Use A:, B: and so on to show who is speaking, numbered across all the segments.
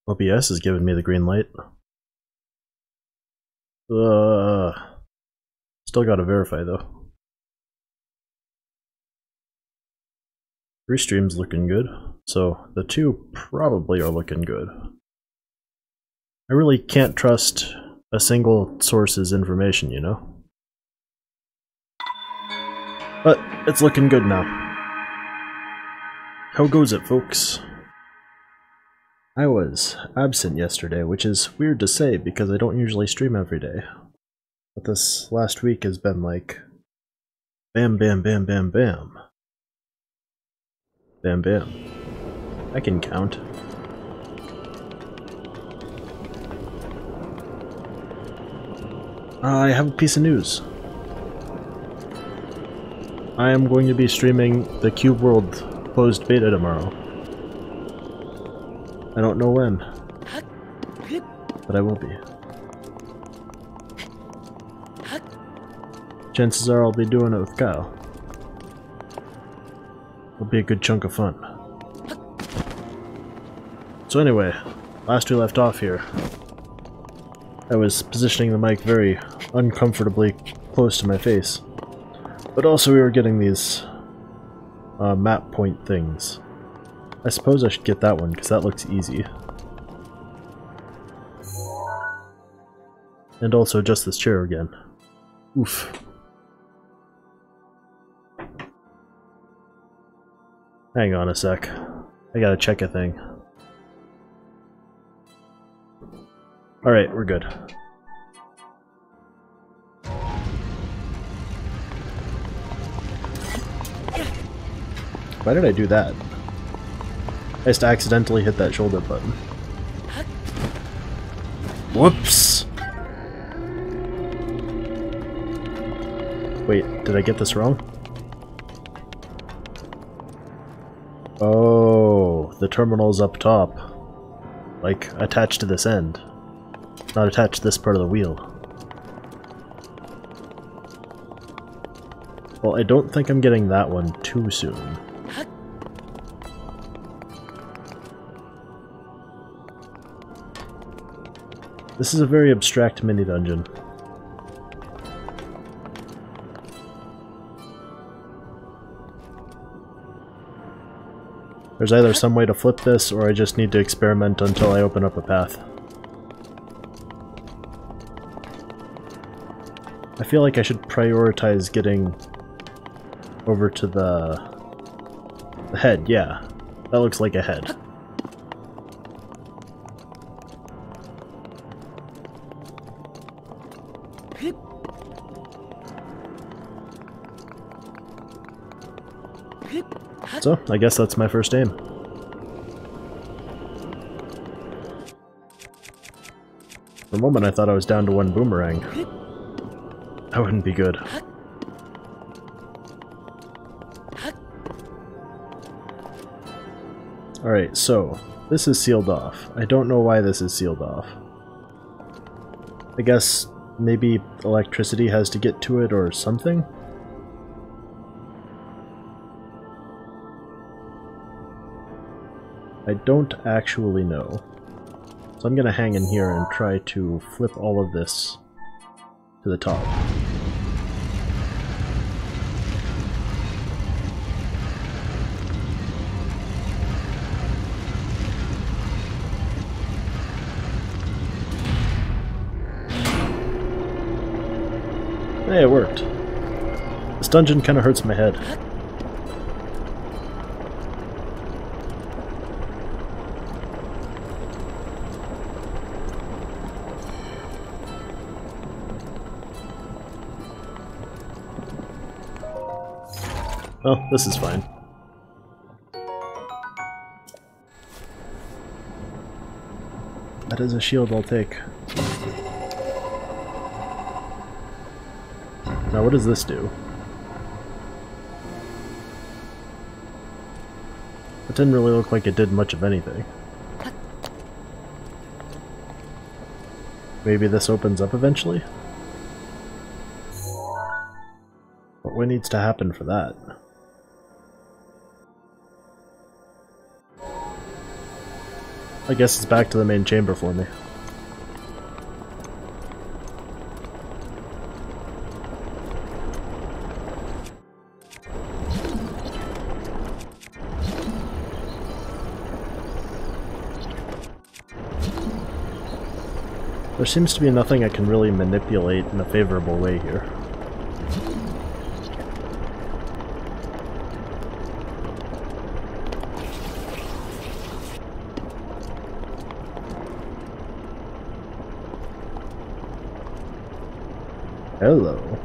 A: OBS is giving me the green light. Still gotta verify though. Restream's looking good, so the two probably are looking good. I really can't trust a single source's information, you know? But it's looking good now. How goes it, folks? I was absent yesterday, which is weird to say because I don't usually stream every day. But this last week has been like bam bam bam bam bam. Bam bam. I can count. I have a piece of news. I am going to be streaming the Cube World closed beta tomorrow. I don't know when, but I will be. Chances are I'll be doing it with Kyle. It'll be a good chunk of fun. So anyway, last we left off here, I was positioning the mic very uncomfortably close to my face. But also we were getting these map point things. I suppose I should get that one because that looks easy. And also adjust this chair again. Oof. Hang on a sec. I gotta check a thing. Alright, we're good. Why did I do that? I just accidentally hit that shoulder button. Whoops! Wait, did I get this wrong? Oh, the terminal's up top. Like, attached to this end. Not attached to this part of the wheel. Well, I don't think I'm getting that one too soon. This is a very abstract mini-dungeon. There's either some way to flip this, or I just need to experiment until I open up a path. I feel like I should prioritize getting over to the head, yeah. That looks like a head. So, I guess that's my first aim. For a moment I thought I was down to one boomerang. That wouldn't be good. Alright, so, this is sealed off. I don't know why this is sealed off. I guess maybe electricity has to get to it or something? I don't actually know. So I'm gonna hang in here and try to flip all of this to the top. Hey, it worked. This dungeon kinda hurts my head. Oh, this is fine. That is a shield I'll take. Now what does this do? It didn't really look like it did much of anything. Maybe this opens up eventually? But what needs to happen for that? I guess it's back to the main chamber for me. There seems to be nothing I can really manipulate in a favorable way here. Hello.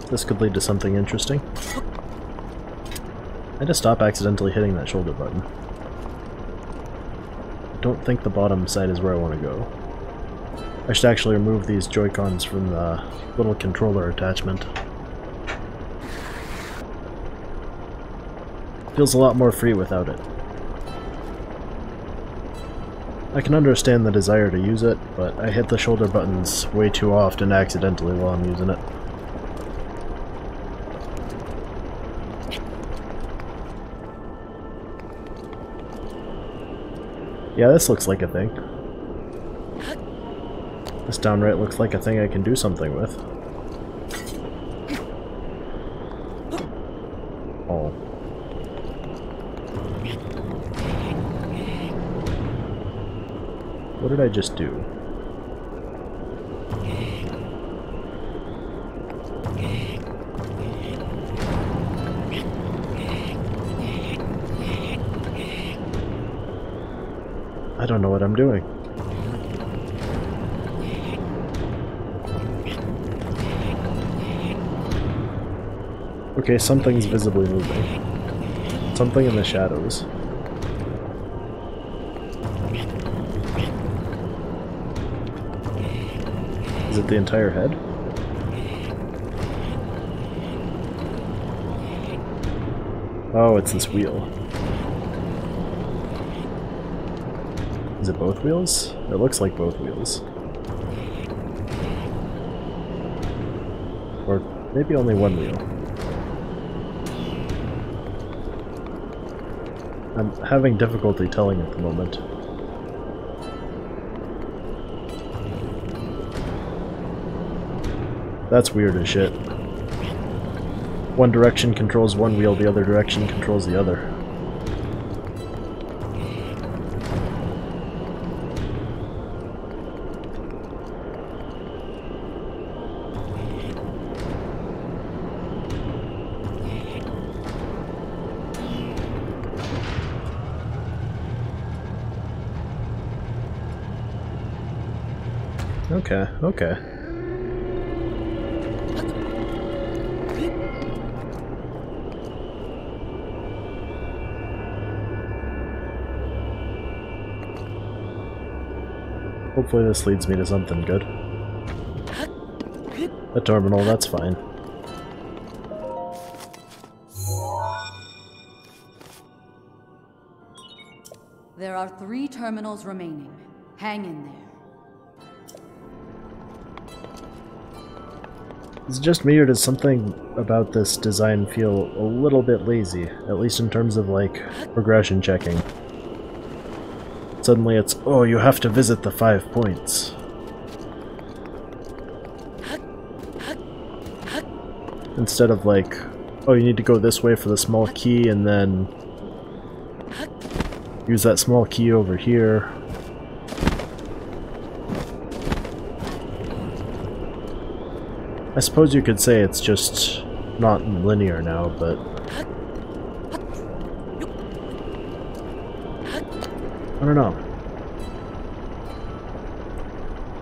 A: This could lead to something interesting. I just stop accidentally hitting that shoulder button. I don't think the bottom side is where I want to go. I should actually remove these Joy-Cons from the little controller attachment. Feels a lot more free without it. I can understand the desire to use it, but I hit the shoulder buttons way too often accidentally while I'm using it. Yeah, this looks like a thing. This downright looks like a thing I can do something with. Oh. What did I just do? I don't know what I'm doing. Okay, something's visibly moving. Something in the shadows. Is it the entire head? Oh, it's this wheel. Is it both wheels? It looks like both wheels. Or maybe only one wheel. I'm having difficulty telling at the moment. That's weird as shit. One direction controls one wheel, the other direction controls the other. Okay, okay. Hopefully this leads me to something good. A terminal, that's fine.
B: There are 3 terminals remaining. Hang in there.
A: Is it just me, or does something about this design feel a little bit lazy, at least in terms of, like, progression checking? Suddenly it's, oh, you have to visit the 5 points. Instead of like, oh, you need to go this way for the small key and then use that small key over here. I suppose you could say it's just not linear now, but I don't know.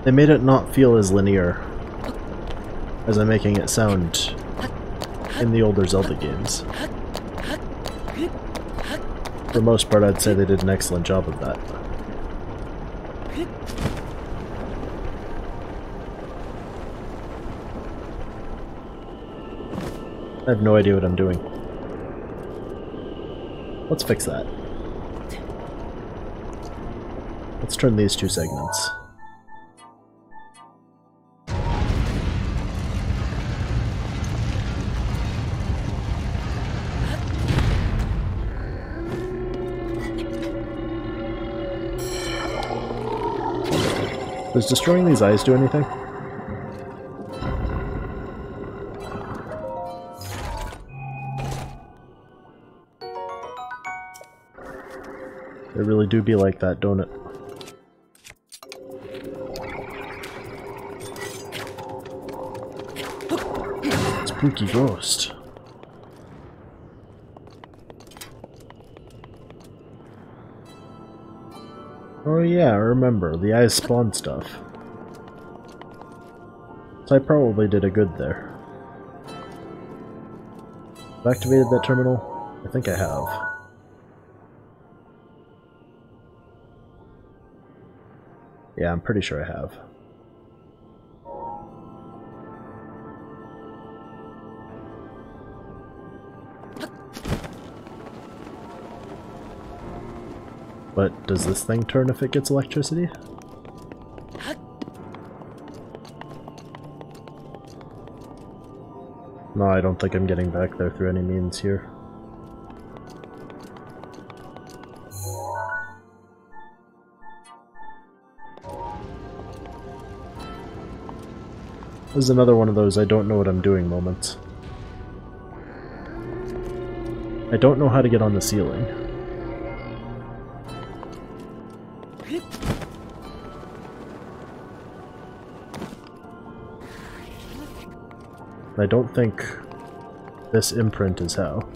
A: They made it not feel as linear as I'm making it sound in the older Zelda games. For the most part, I'd say they did an excellent job of that. I have no idea what I'm doing. Let's fix that. Let's turn these 2 segments. Does destroying these eyes do anything? They really do be like that, don't it? Spooky ghost. Oh yeah, I remember. The eyes spawn stuff. So I probably did a good there. Have I activated that terminal? I think I have. Yeah, I'm pretty sure I have. But does this thing turn if it gets electricity? No, I don't think I'm getting back there through any means here. This is another one of those I don't know what I'm doing moments. I don't know how to get on the ceiling. I don't think this imprint is how.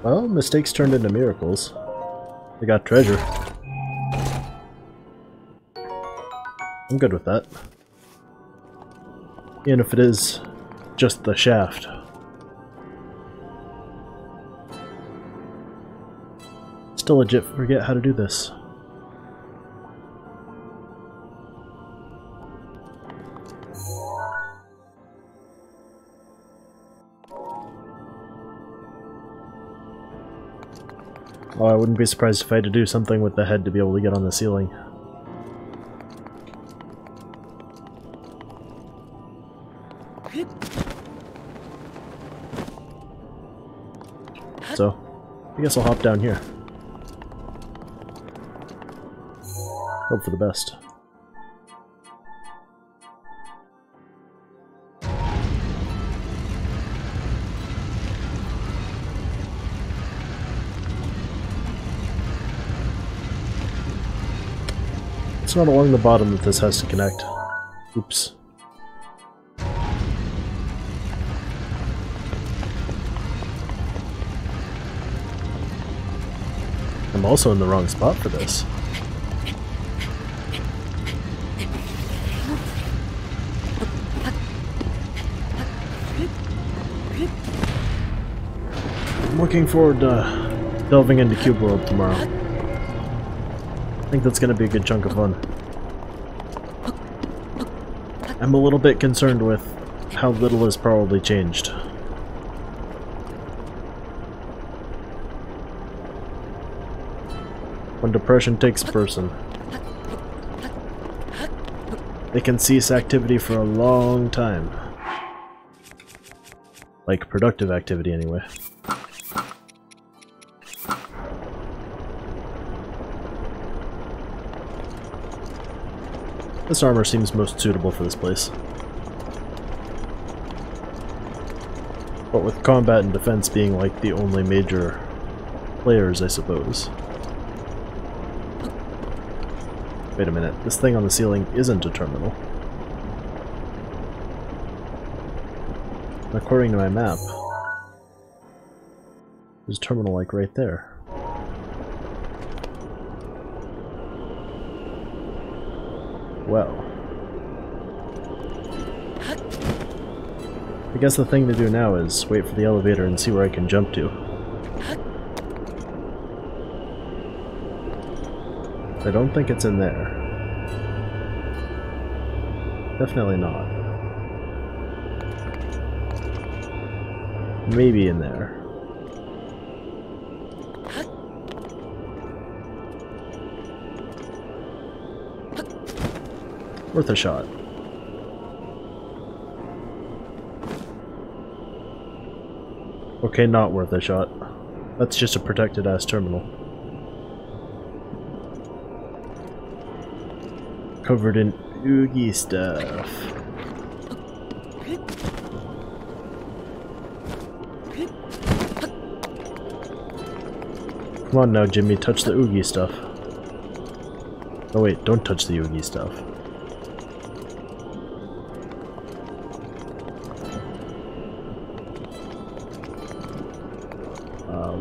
A: Well, mistakes turned into miracles. I got treasure. I'm good with that. Even if it is just the shaft. Still legit forget how to do this. Oh, I wouldn't be surprised if I had to do something with the head to be able to get on the ceiling. So, I guess I'll hop down here. Hope for the best. It's not along the bottom that this has to connect. Oops. I'm also in the wrong spot for this. I'm looking forward to delving into Cube World tomorrow. I think that's going to be a good chunk of fun. I'm a little bit concerned with how little has probably changed. When depression takes a person, they can cease activity for a long time. Like productive activity, anyway. This armor seems most suitable for this place. But with combat and defense being like the only major players, I suppose. Wait a minute, this thing on the ceiling isn't a terminal. According to my map, there's a terminal like right there. Well, I guess the thing to do now is wait for the elevator and see where I can jump to. I don't think it's in there. Definitely not. maybe in there. Worth a shot. Okay, not worth a shot. That's just a protected ass terminal. Covered in oogie stuff. Come on now, Jimmy, touch the oogie stuff. Oh wait, don't touch the oogie stuff.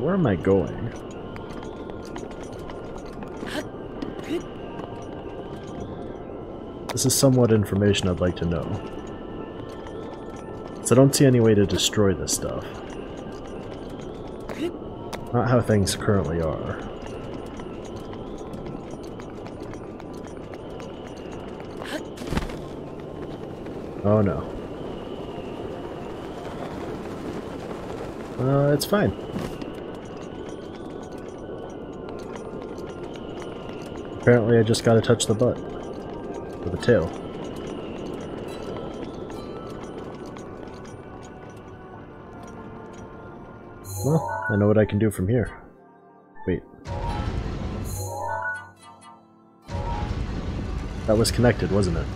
A: Where am I going? This is somewhat information I'd like to know. So I don't see any way to destroy this stuff. Not how things currently are. Oh no. It's fine. Apparently I just gotta touch the butt. Or the tail. Well, I know what I can do from here. Wait. That was connected, wasn't it?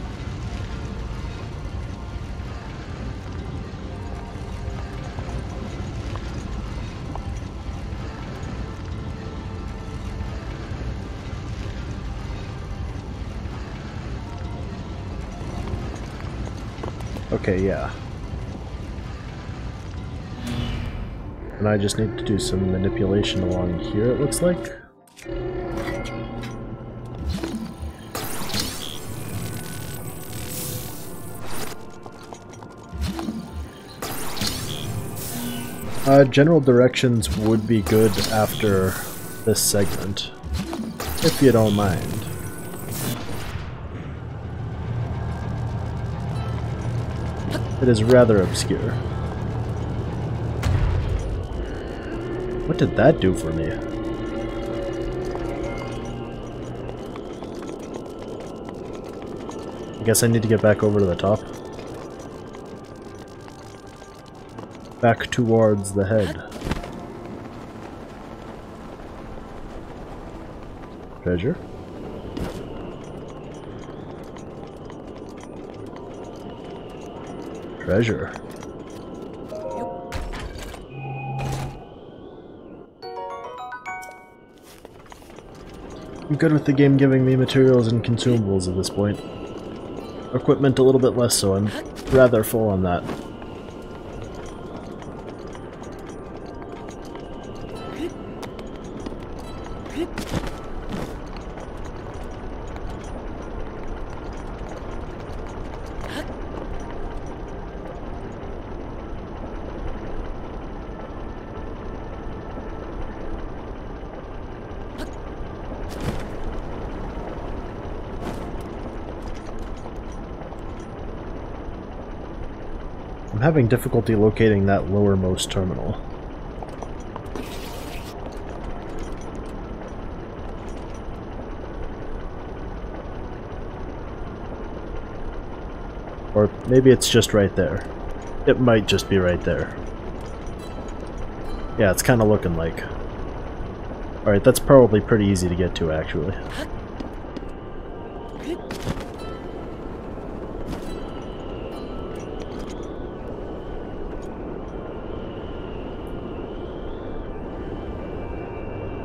A: Okay, yeah. And I just need to do some manipulation along here, it looks like. General directions would be good after this segment, if you don't mind. It is rather obscure. What did that do for me? I guess I need to get back over to the top. Back towards the head. Treasure? Treasure. I'm good with the game giving me materials and consumables at this point. Equipment a little bit less so, I'm rather full on that. I'm having difficulty locating that lowermost terminal. Or maybe it's just right there. It might just be right there. Yeah, it's kind of looking like. Alright, that's probably pretty easy to get to, actually.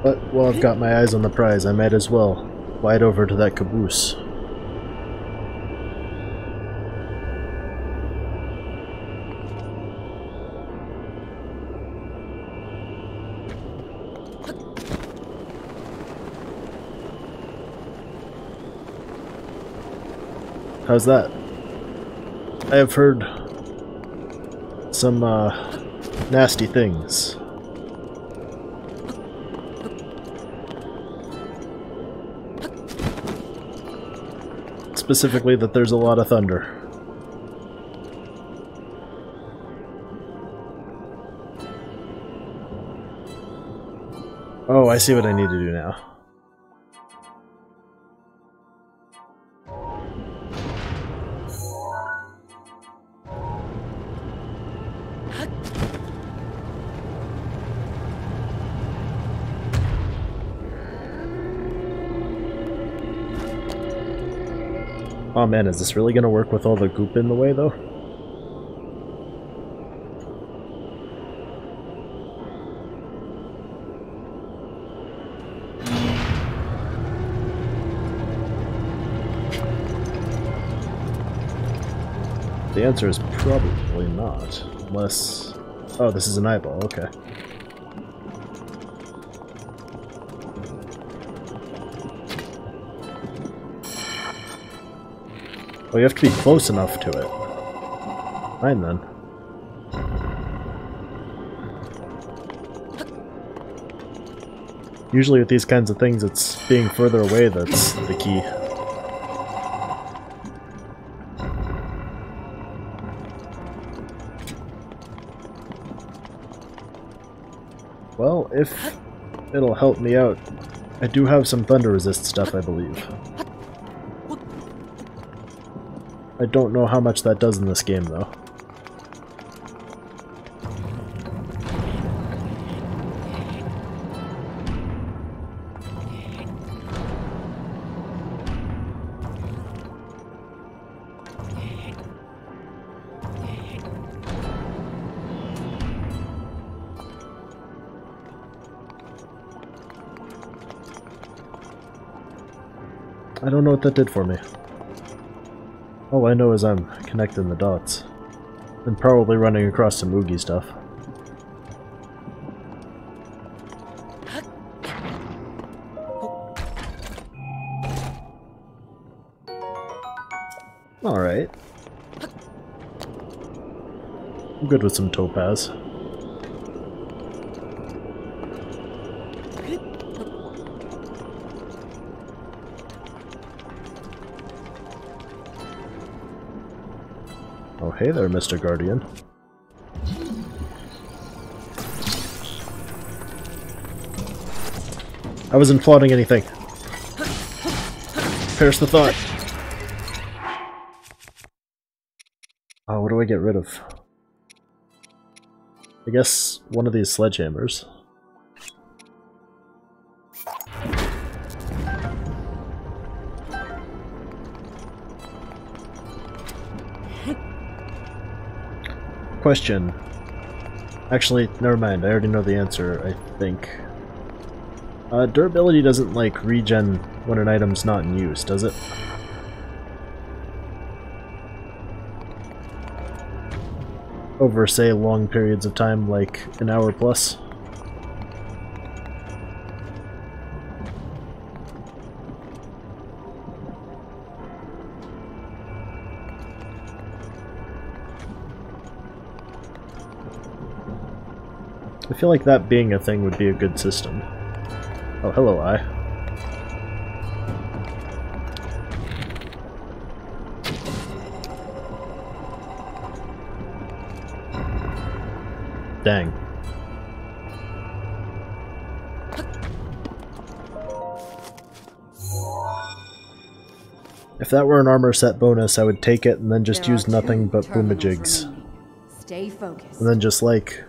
A: But while I've got my eyes on the prize, I might as well glide over to that caboose. How's that? I have heard some nasty things. Specifically that there's a lot of thunder. Oh, I see what I need to do now. Oh man, is this really gonna work with all the goop in the way, though? The answer is probably not, unless... Oh, this is an eyeball, okay. Oh, you have to be close enough to it. Fine then. Usually with these kinds of things, it's being further away that's the key. Well, if it'll help me out, I do have some thunder resist stuff, I believe. I don't know how much that does in this game, though. I don't know what that did for me. All I know is I'm connecting the dots. And probably running across some Oogie stuff. Alright. I'm good with some topaz. Oh, hey there, Mr. Guardian. I wasn't plotting anything. Perish the thought. Oh, what do I get rid of? I guess one of these sledgehammers. Question. Actually, never mind. I already know the answer, I think. Durability doesn't, like, regen when an item's not in use, does it? Over, say, long periods of time, like an hour plus? I feel like that being a thing would be a good system. Oh, hello, Eye. Dang. If that were an armor set bonus, I would take it and then just use nothing but boomajigs.
B: Stay focused.
A: And then just, like,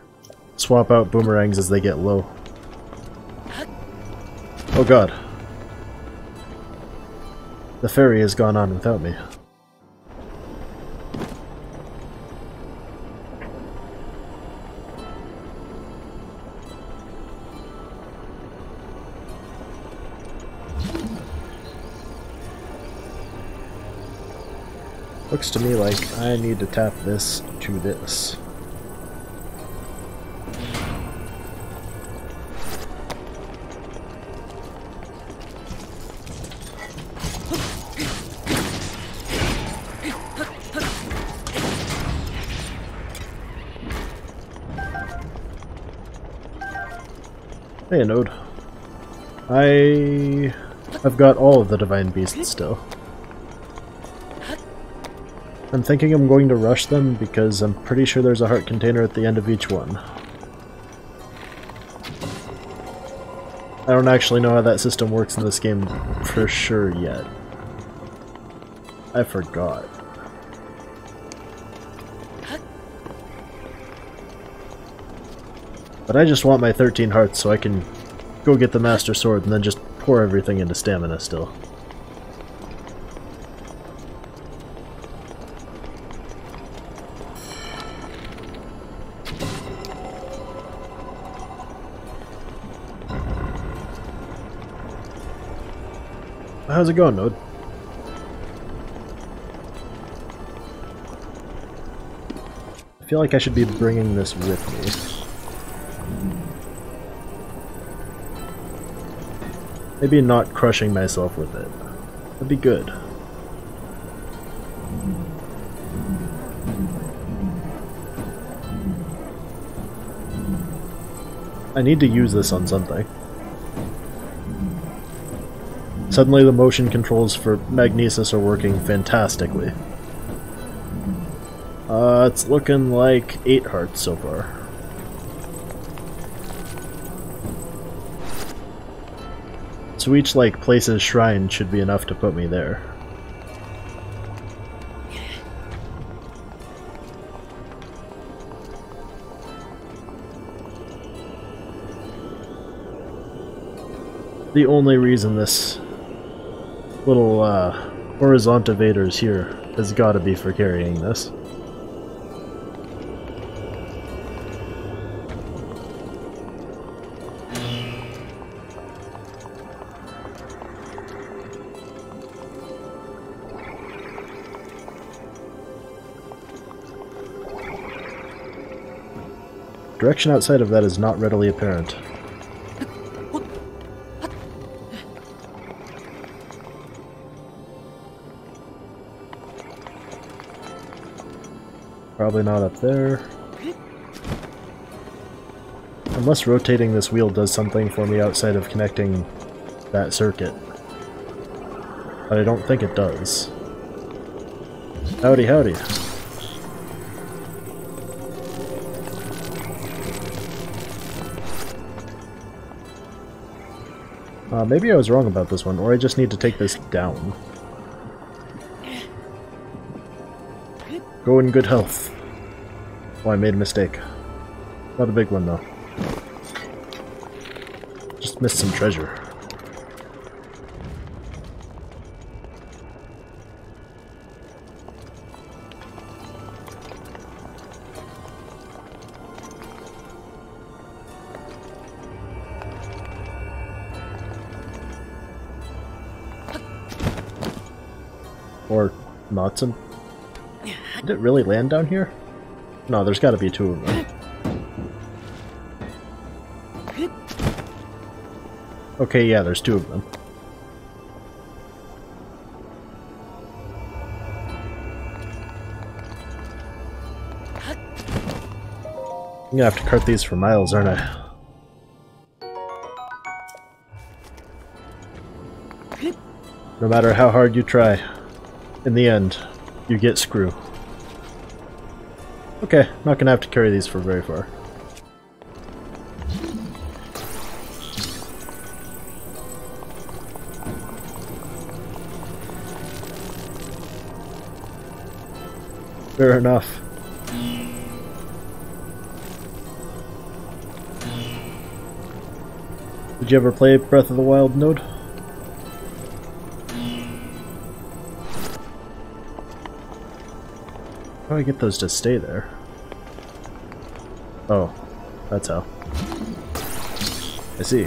A: swap out boomerangs as they get low. Oh god. The ferry has gone on without me. Looks to me like I need to tap this to this. Hey, Node. I've got all of the Divine Beasts still. I'm thinking I'm going to rush them because I'm pretty sure there's a heart container at the end of each one. I don't actually know how that system works in this game for sure yet. I forgot. But I just want my 13 hearts so I can go get the Master Sword and then just pour everything into stamina still. How's it going, Node? I feel like I should be bringing this with me. Maybe not crushing myself with it. That'd be good. I need to use this on something. Suddenly the motion controls for Magnesis are working fantastically. It's looking like 8 hearts so far. So each, like, place's shrine should be enough to put me there. The only reason this little horizontivator's here has got to be for carrying this. Direction outside of that is not readily apparent. Probably not up there. Unless rotating this wheel does something for me outside of connecting that circuit. But I don't think it does. Howdy, howdy. Maybe I was wrong about this one, or I just need to take this down. Go in good health. Oh, I made a mistake. Not a big one, though. Just missed some treasure. Or not some. Did it really land down here? No, there's got to be 2 of them. Okay, yeah, there's 2 of them. I'm gonna have to cart these for miles, aren't I? No matter how hard you try, in the end, you get screw. Okay, not gonna have to carry these for very far. Fair enough. Did you ever play Breath of the Wild, Node? How do I get those to stay there? Oh, that's how. I see.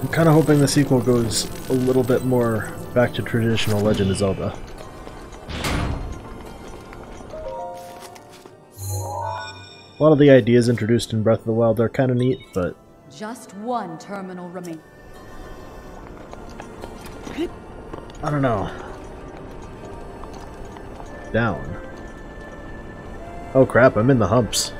A: I'm kind of hoping the sequel goes a little bit more back to traditional Legend of Zelda. A lot of the ideas introduced in Breath of the Wild are kind of neat, but...
B: Just one terminal remains.
A: I don't know. Down. Oh crap, I'm in the humps.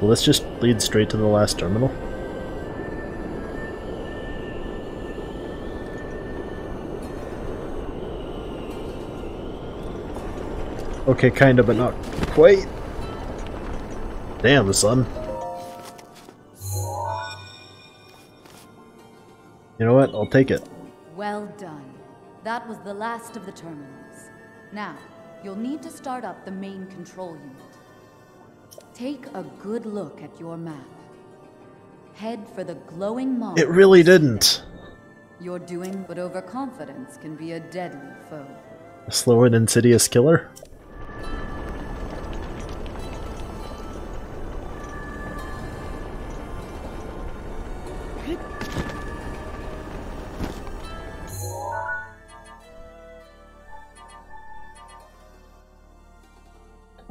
A: Will this just lead straight to the last terminal? Okay, kinda, but not quite. Damn, son. You know what? I'll take it.
B: Well done. That was the last of the terminals. Now, you'll need to start up the main control unit. Take a good look at your map. Head for the glowing mark.
A: It really didn't.
B: You're doing, but overconfidence can be a deadly foe.
A: A slow and insidious killer?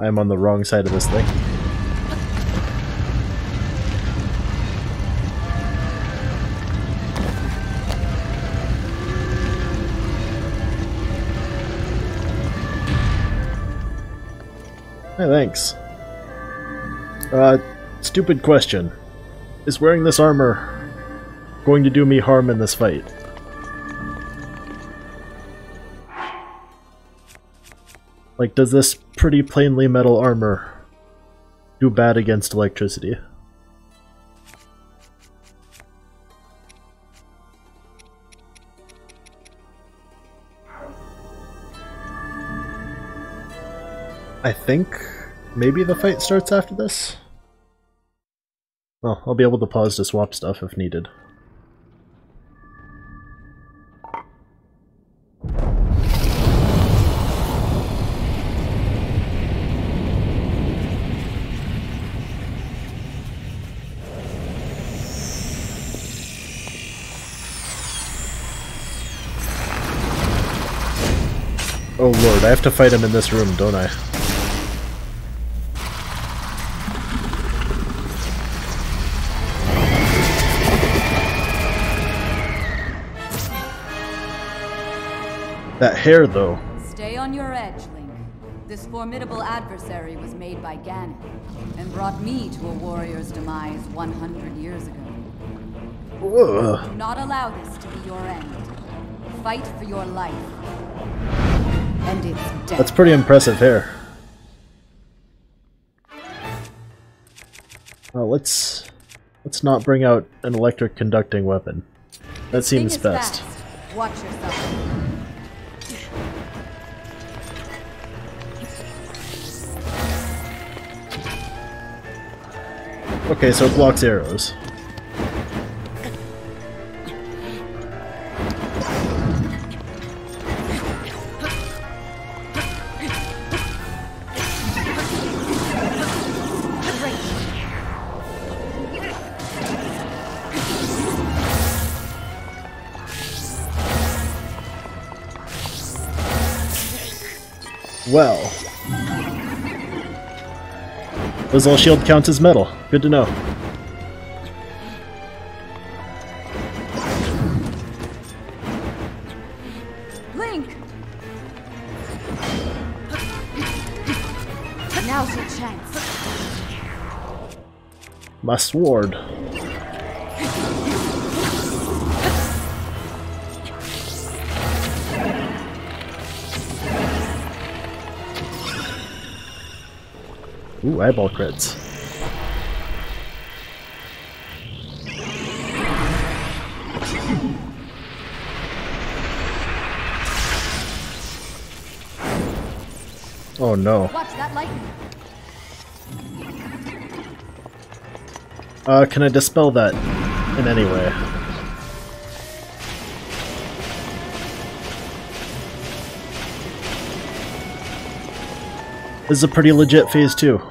A: I am on the wrong side of this thing. Hey, thanks. Stupid question. Is wearing this armor going to do me harm in this fight? Like, does this pretty plainly metal armor do bad against electricity? I think maybe the fight starts after this? Well, I'll be able to pause to swap stuff if needed. Oh lord, I have to fight him in this room, don't I? That hair, though.
B: Stay on your edge, Link. This formidable adversary was made by Ganon, and brought me to a warrior's demise 100 years ago.
A: Ugh.
B: Do not allow this to be your end. Fight for your life. And it's death.
A: That's pretty impressive hair. Well, let's not bring out an electric conducting weapon. That seems best.
B: Fast. Watch yourself.
A: Okay, so it blocks arrows. Well, does all shield count as metal? Good to know.
B: Link! Now's your chance.
A: My sword. Ooh, eyeball crits. Oh no.
B: Watch that lightning.
A: Can I dispel that in any way? This is a pretty legit phase 2.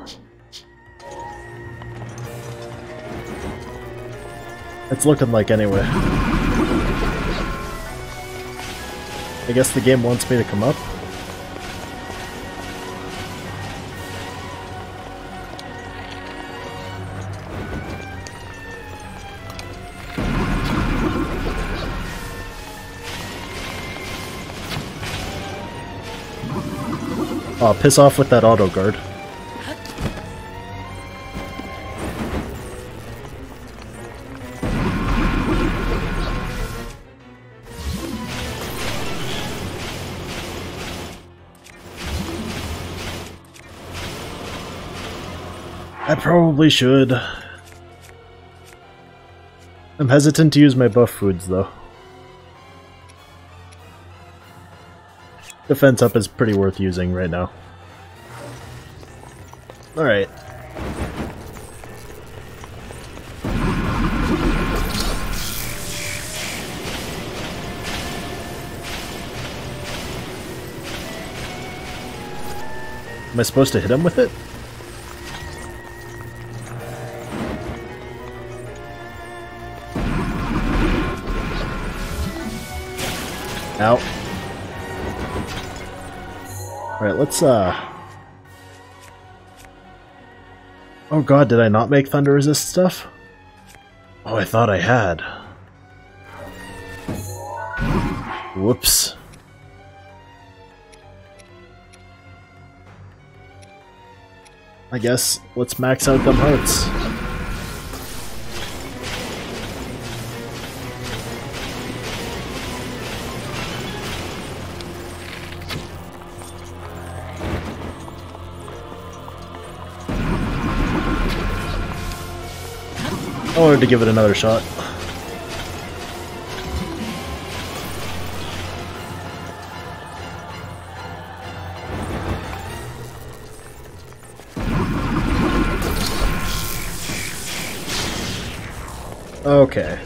A: It's looking like anyway. I guess the game wants me to come up. Oh, piss off with that auto guard. I probably should. I'm hesitant to use my buff foods, though. Defense up is pretty worth using right now. Alright. Am I supposed to hit him with it? Ow. Alright, let's oh god, did I not make thunder resist stuff? Oh, I thought I had. Whoops. I guess let's max out them hearts. I wanted to give it another shot. Okay.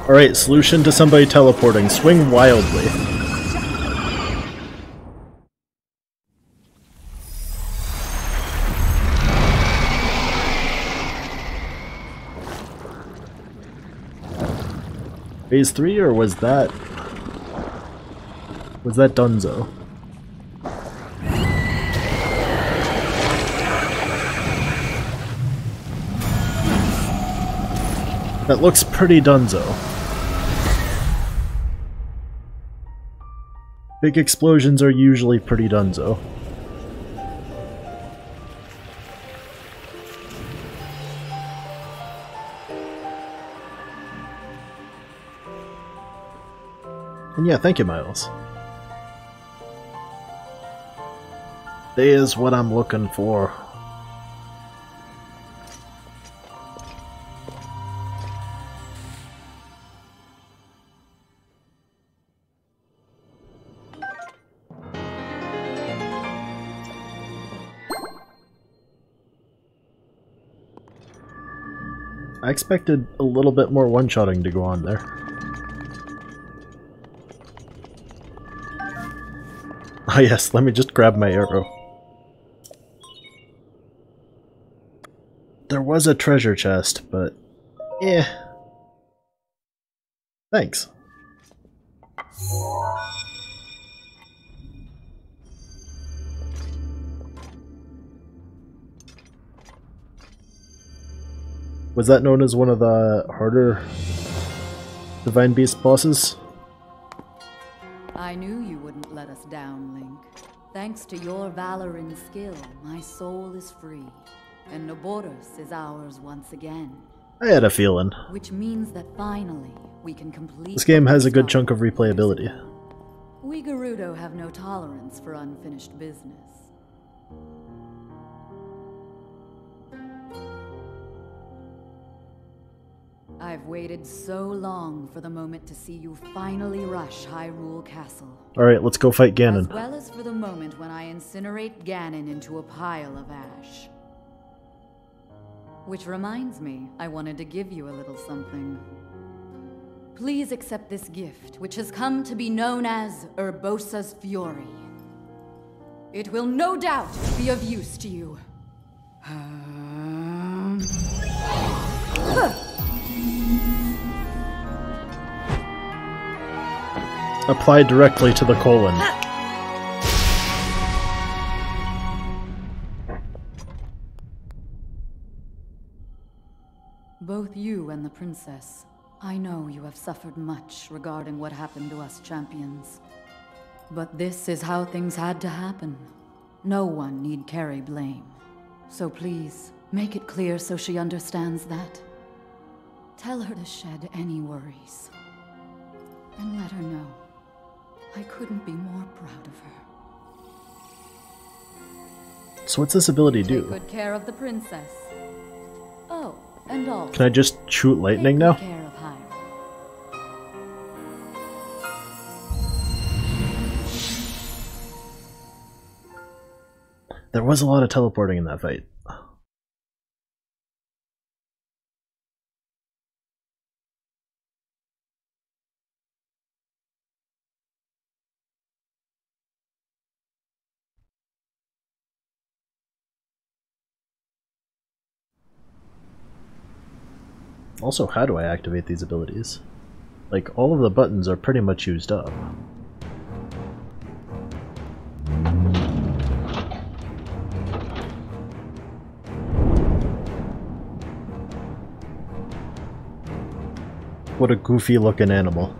A: Alright, solution to somebody teleporting. Swing wildly. Phase 3, or was that... Was that Dunzo? That looks pretty Dunzo. Big explosions are usually pretty Dunzo. And yeah, thank you, Miles. There's what I'm looking for. I expected a little bit more one-shotting to go on there. Oh yes, let me just grab my arrow. There was a treasure chest, but... eh. Thanks. Was that known as one of the harder Divine Beast bosses?
B: I knew you wouldn't let us down, Link. Thanks to your valor and skill, my soul is free, and Noboros is ours once again.
A: I had a feeling.
B: Which means that finally, we can complete...
A: This game has a good chunk of replayability.
B: We Gerudo have no tolerance for unfinished business. I've waited so long for the moment to see you finally rush Hyrule Castle.
A: Alright, let's go fight Ganon.
B: As well as for the moment when I incinerate Ganon into a pile of ash. Which reminds me, I wanted to give you a little something. Please accept this gift, which has come to be known as Urbosa's Fury. It will no doubt be of use to you.
A: Applied directly to the colon.
B: Both you and the princess, I know you have suffered much regarding what happened to us champions. But this is how things had to happen. No one need carry blame. So please, make it clear so she understands that. Tell her to shed any worries. And let her know I couldn't be more proud of her.
A: So what's this ability do?
B: Take good care of the princess. Oh, and also,
A: Can I just shoot lightning now?
B: take good care of Hyra.
A: There was a lot of teleporting in that fight. Also, how do I activate these abilities? Like, all of the buttons are pretty much used up. What a goofy looking animal.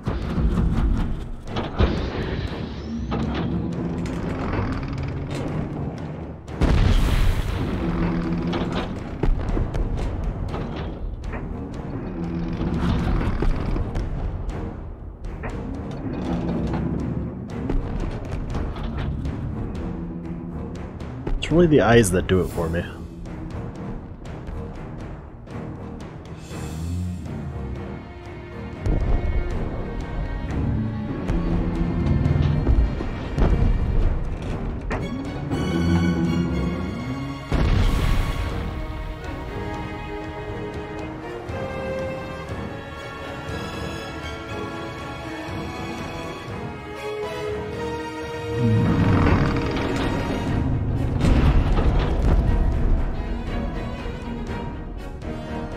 A: It's really the eyes that do it for me.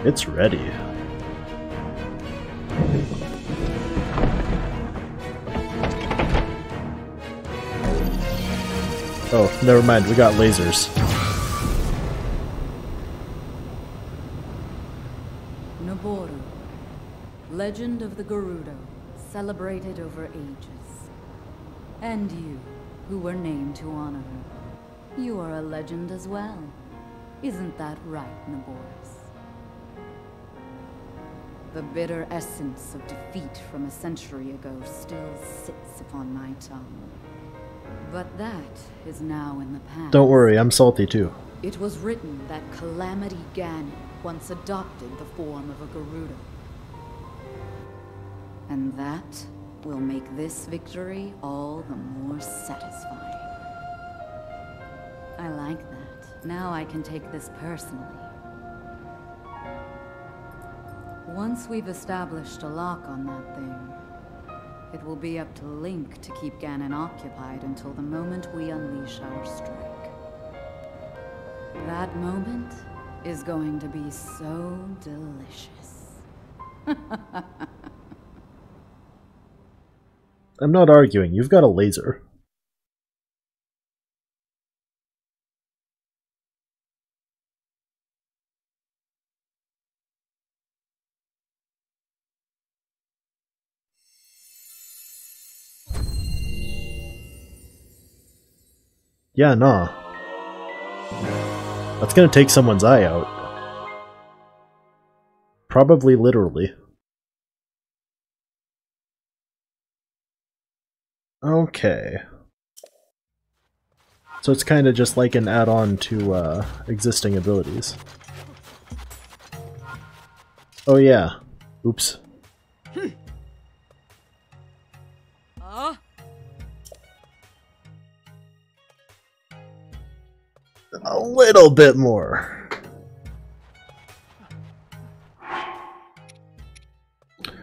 A: It's ready. Oh, never mind, we got lasers.
B: Noboru, legend of the Gerudo, celebrated over ages. And you, who were named to honor her. You are a legend as well. Isn't that right, Noborus? The bitter essence of defeat from a century ago still sits upon my tongue. But that is now in the past.
A: Don't worry, I'm salty too.
B: It was written that Calamity Ganon once adopted the form of a Gerudo. And that will make this victory all the more satisfying. I like that. Now I can take this personally. Once we've established a lock on that thing, it will be up to Link to keep Ganon occupied until the moment we unleash our strike. That moment is going to be so delicious.
A: I'm not arguing, you've got a laser. Yeah, nah. That's gonna take someone's eye out. Probably literally. Okay. So it's kinda just like an add-on to existing abilities. Oh yeah. Oops. A little bit more.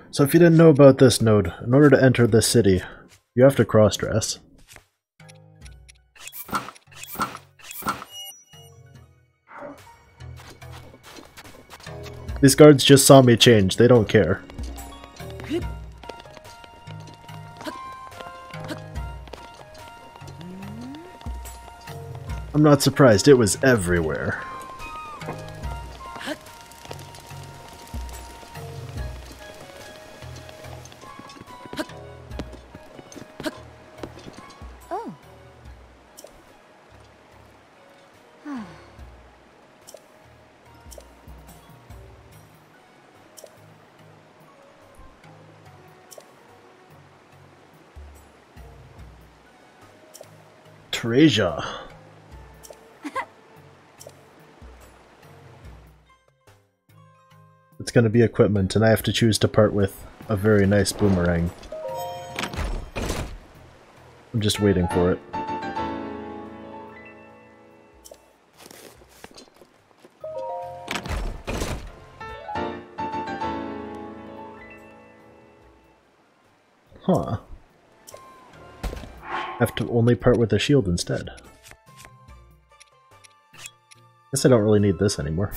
A: So if you didn't know about this node, in order to enter this city, you have to cross-dress. These guards just saw me change, they don't care. I'm not surprised, it was everywhere.
B: Oh.
A: Treasure. It's gonna be equipment, and I have to choose to part with a very nice boomerang. I'm just waiting for it. Huh. I have to only part with a shield instead. Guess I don't really need this anymore.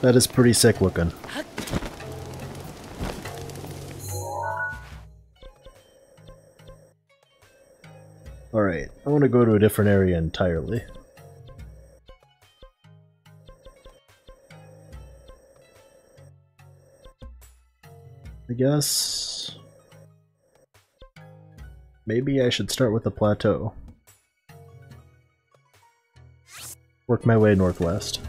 A: That is pretty sick looking. Alright, I want to go to a different area entirely. I guess... maybe I should start with the plateau. Work my way northwest.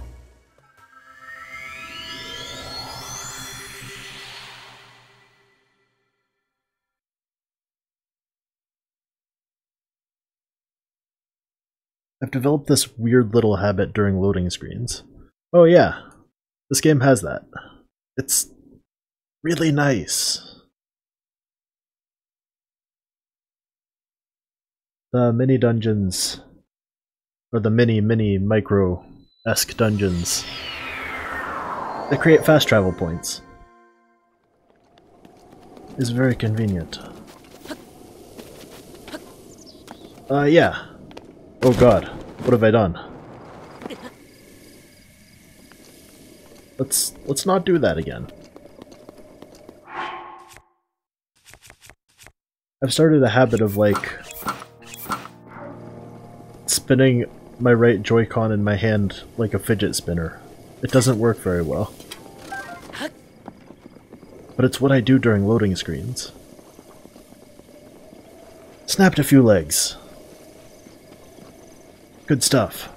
A: I've developed this weird little habit during loading screens. Oh yeah, this game has that. It's really nice. The mini dungeons, or the mini micro-esque dungeons, they create fast travel points. It's very convenient. Yeah. Oh god, what have I done? Let's not do that again. I've started a habit of like spinning my right Joy-Con in my hand like a fidget spinner. It doesn't work very well. But it's what I do during loading screens. Snapped a few legs. Good stuff.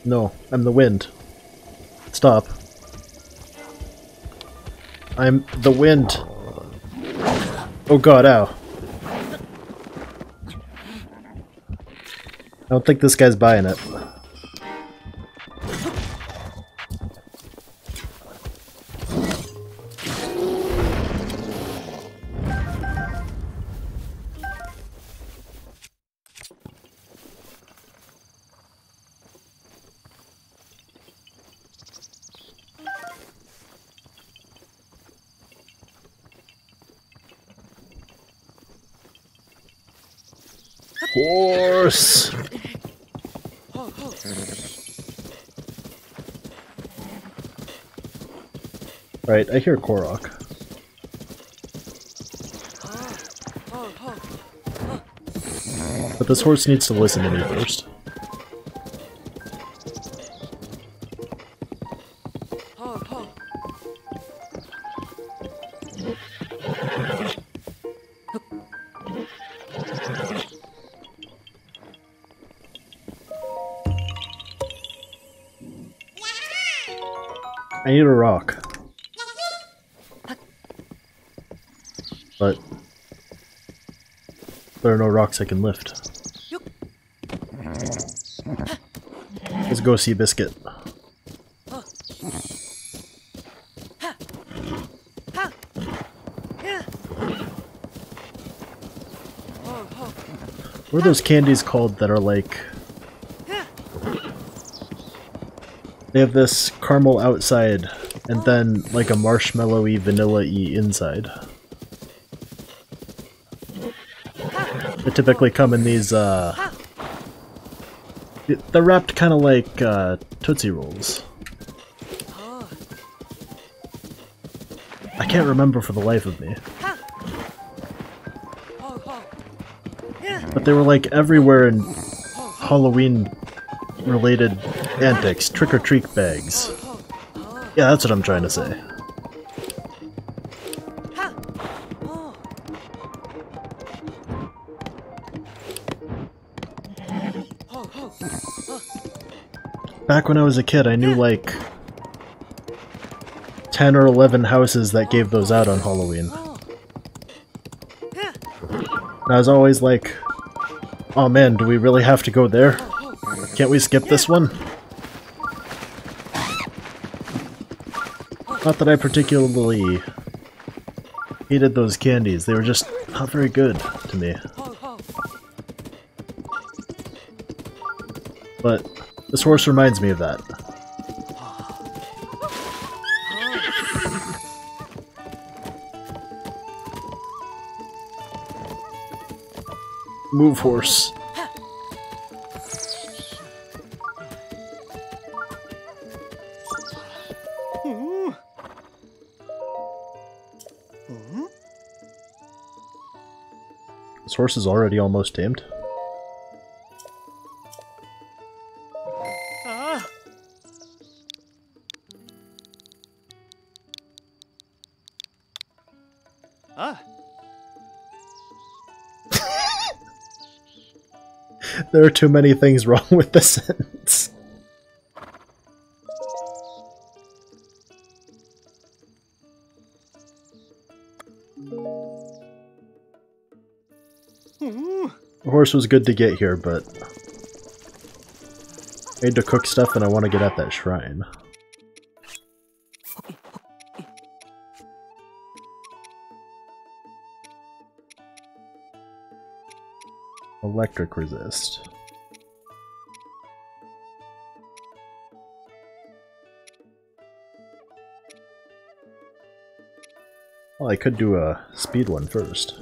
A: No, I'm the wind. Stop. I'm the wind. Oh god, ow. I don't think this guy's buying it. Horse! Right, I hear Korok. But this horse needs to listen to me first. I need a rock. But there are no rocks I can lift. Let's go see Biscuit. What are those candies called that are like... they have this caramel outside and then like a marshmallowy vanilla-y inside. They typically come in these they're wrapped kind of like Tootsie Rolls. I can't remember for the life of me. But they were like everywhere in Halloween related Antics, trick-or-treat bags. Yeah, that's what I'm trying to say. Back when I was a kid, I knew like 10 or 11 houses that gave those out on Halloween. And I was always like, oh man, do we really have to go there? Can't we skip this one? Not that I particularly hated those candies, they were just not very good to me. But this horse reminds me of that. Move, horse. This horse is already almost tamed. There are too many things wrong with this sentence. The horse was good to get here, but I need to cook stuff and I want to get at that shrine. Electric resist. Well, I could do a speed one first.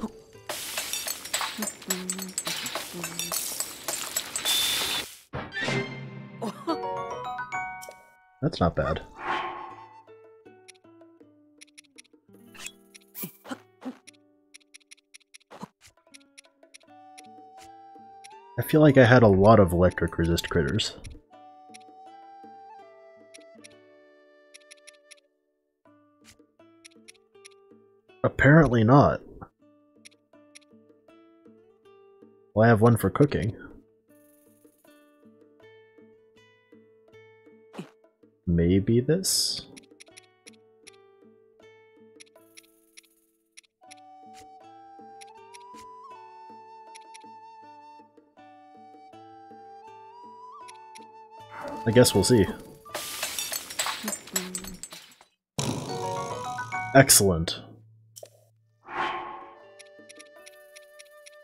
A: That's not bad. I feel like I had a lot of electric resist critters. Apparently not. Well, I have one for cooking. Maybe this? I guess we'll see. Excellent.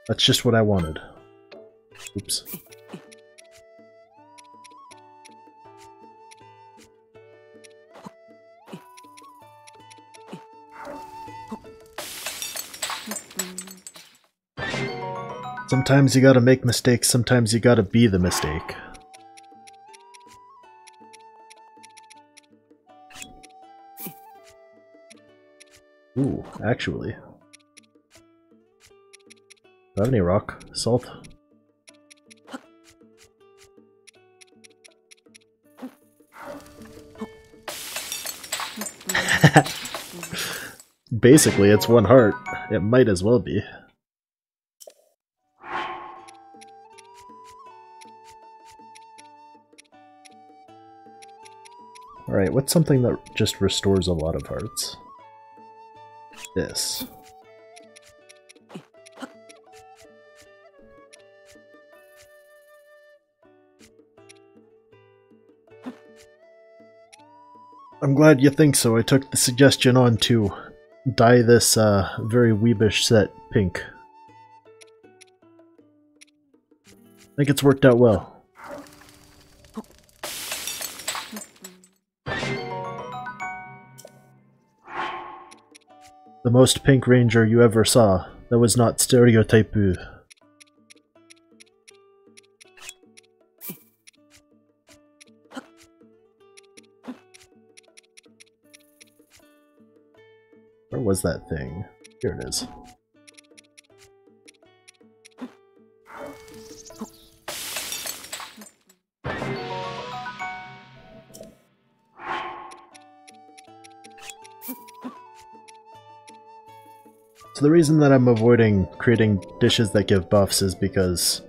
A: That's just what I wanted. Oops. Sometimes you gotta make mistakes, sometimes you gotta be the mistake. Ooh, actually. Do I have any rock salt? Basically, it's one heart. It might as well be. Alright, what's something that just restores a lot of hearts? This. I'm glad you think so. I took the suggestion on to dye this very weebish set pink. I think it's worked out well. The most pink ranger you ever saw. That was not stereotype. Where was that thing? Here it is. So the reason that I'm avoiding creating dishes that give buffs is because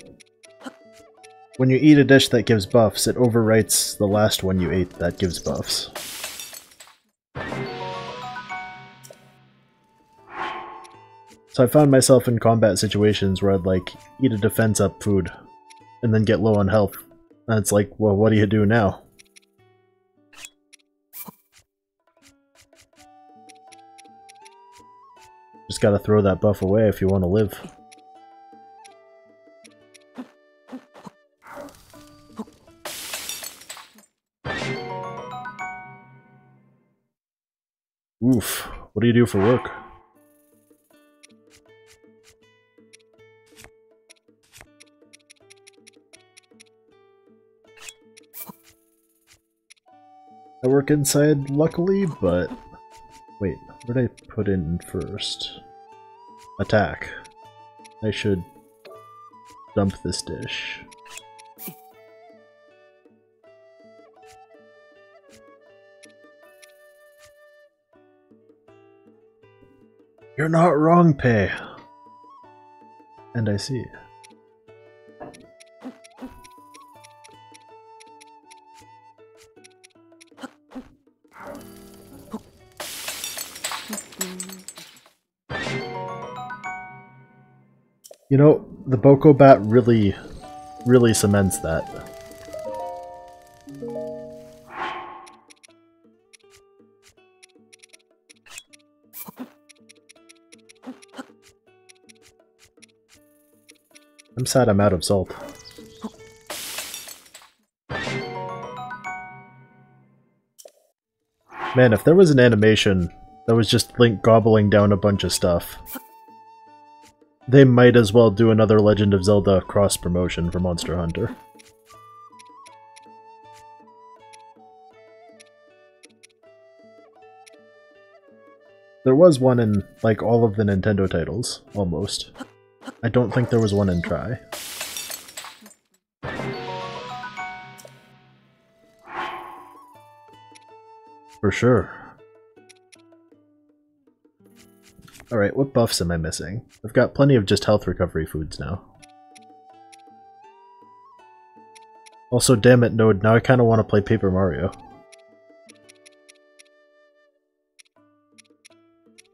A: when you eat a dish that gives buffs, it overwrites the last one you ate that gives buffs. So I found myself in combat situations where I'd like eat a defense up food and then get low on health. And it's like, well, what do you do now? Just gotta throw that buff away if you want to live. Oof, what do you do for work? I work inside, luckily, but... Wait, what did I put in first? Attack. I should dump this dish. You're not wrong, Pei. And I see. You know, the Boko Bat really cements that. I'm sad I'm out of salt. Man, if there was an animation that was just Link gobbling down a bunch of stuff, they might as well do another Legend of Zelda cross-promotion for Monster Hunter. There was one in, like, all of the Nintendo titles, almost. I don't think there was one in Tri. For sure. Alright, what buffs am I missing? I've got plenty of just health recovery foods now. Also, damn it, Node, now I kinda wanna play Paper Mario.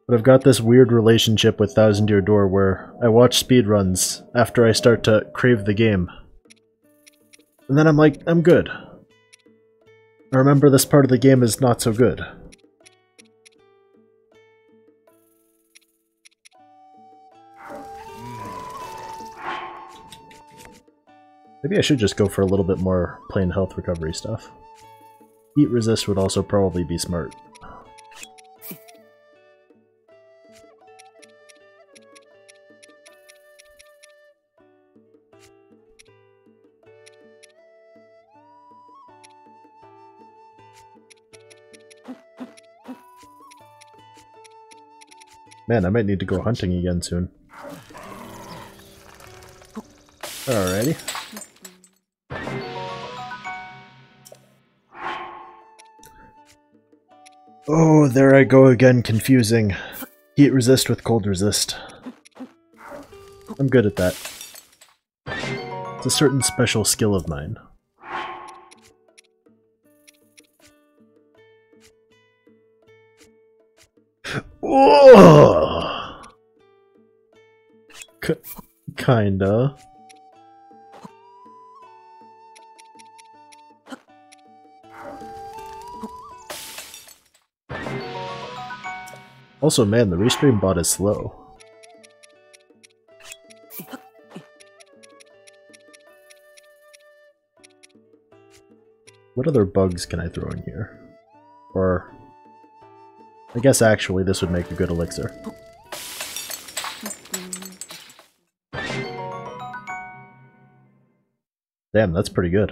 A: But I've got this weird relationship with Thousand Year Door where I watch speedruns after I start to crave the game. And then I'm like, I'm good. I remember this part of the game is not so good. Maybe I should just go for a little bit more plain health recovery stuff. Heat resist would also probably be smart. Man, I might need to go hunting again soon. Alrighty. Oh, there I go again, confusing heat resist with cold resist. I'm good at that. It's a certain special skill of mine. Oh! Kinda. Also, man, the restream bot is slow. What other bugs can I throw in here? Or... I guess actually this would make a good elixir. Damn, that's pretty good.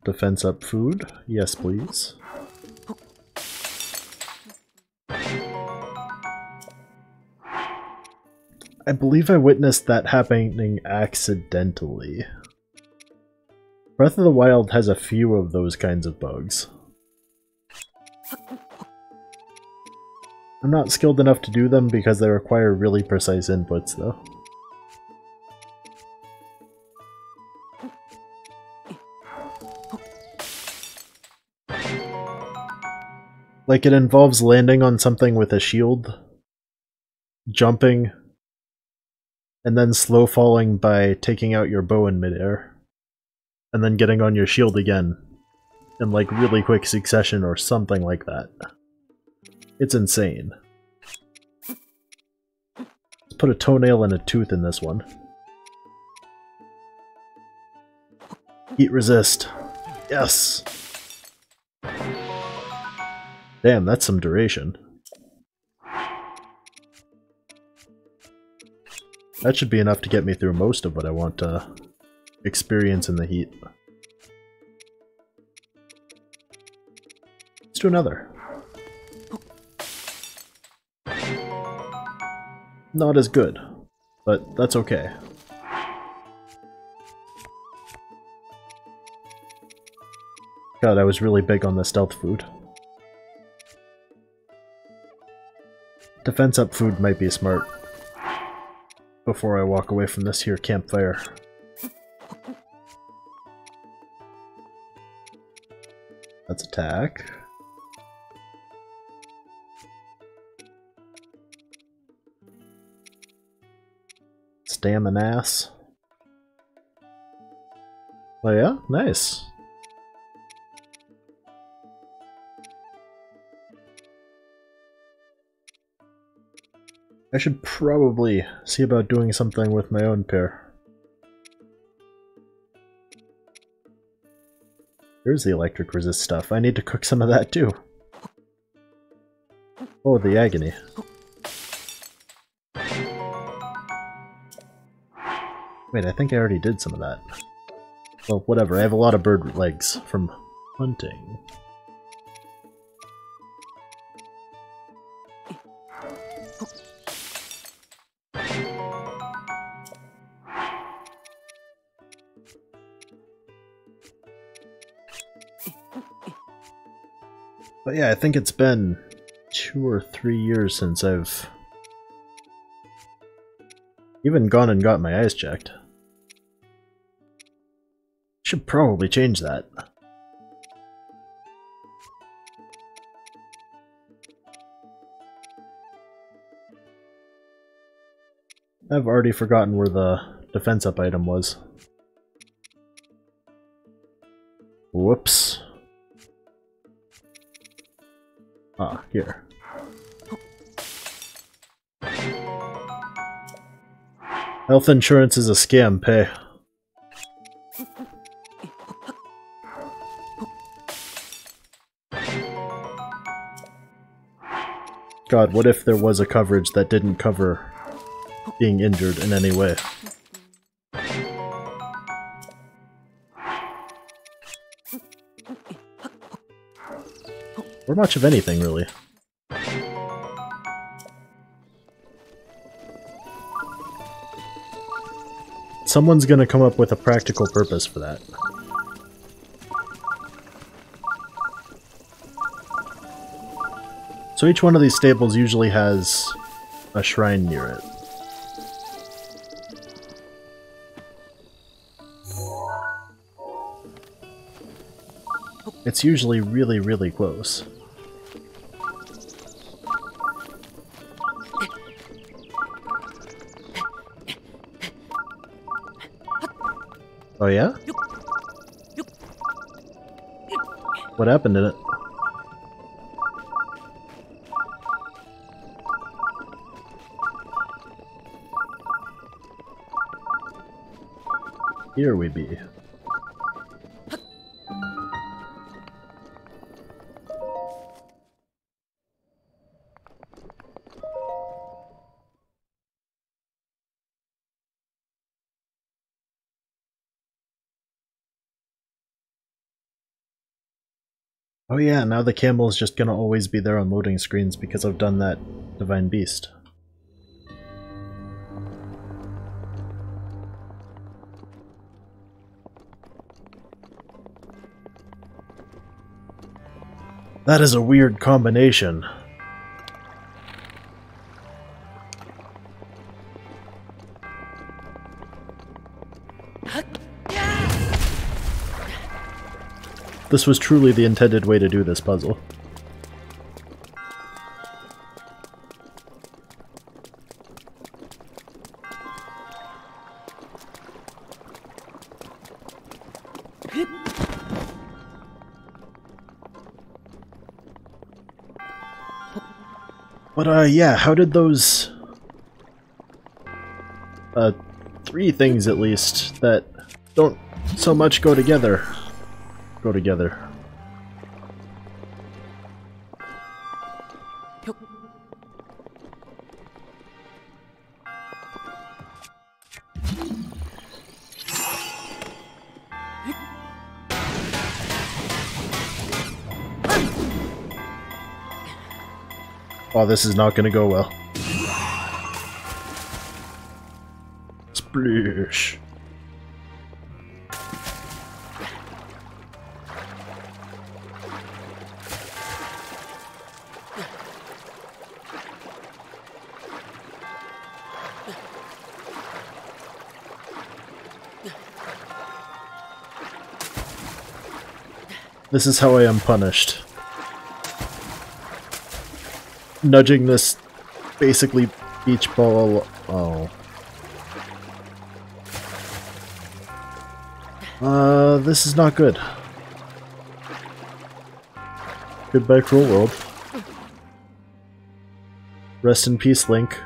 A: Defense up food? Yes, please. I believe I witnessed that happening accidentally. Breath of the Wild has a few of those kinds of bugs. I'm not skilled enough to do them because they require really precise inputs, though. Like, it involves landing on something with a shield, jumping, and then slow falling by taking out your bow in midair, and then getting on your shield again in like really quick succession or something like that. It's insane. Let's put a toenail and a tooth in this one. Heat resist. Yes! Damn, that's some duration. That should be enough to get me through most of what I want to experience in the heat. Let's do another. Not as good, but that's okay. God, I was really big on the stealth food. Defense up food might be smart before I walk away from this here campfire. Let's attack. Stamina-ass. Oh yeah? Nice. I should probably see about doing something with my own pair. Here's the electric resist stuff. I need to cook some of that too. Oh, the agony. Wait, I think I already did some of that. Well, whatever. I have a lot of bird legs from hunting. But yeah, I think it's been 2 or 3 years since I've even gone and got my eyes checked. Should probably change that. I've already forgotten where the defense up item was. Whoops. Ah, here. Health insurance is a scam, pay. God, what if there was a coverage that didn't cover being injured in any way? Or much of anything, really. Someone's gonna come up with a practical purpose for that. So each one of these stables usually has a shrine near it. It's usually really, really close. Oh yeah? What happened in it? Here we be. Oh yeah, now the camel is just gonna always be there on loading screens because I've done that Divine Beast. That is a weird combination. This was truly the intended way to do this puzzle. But, yeah, how did those... 3 things, at least, that don't so much go together, Oh, this is not gonna go well. Splish. This is how I am punished. Nudging this basically beach ball. Oh. This is not good. Goodbye, cruel world. Rest in peace, Link.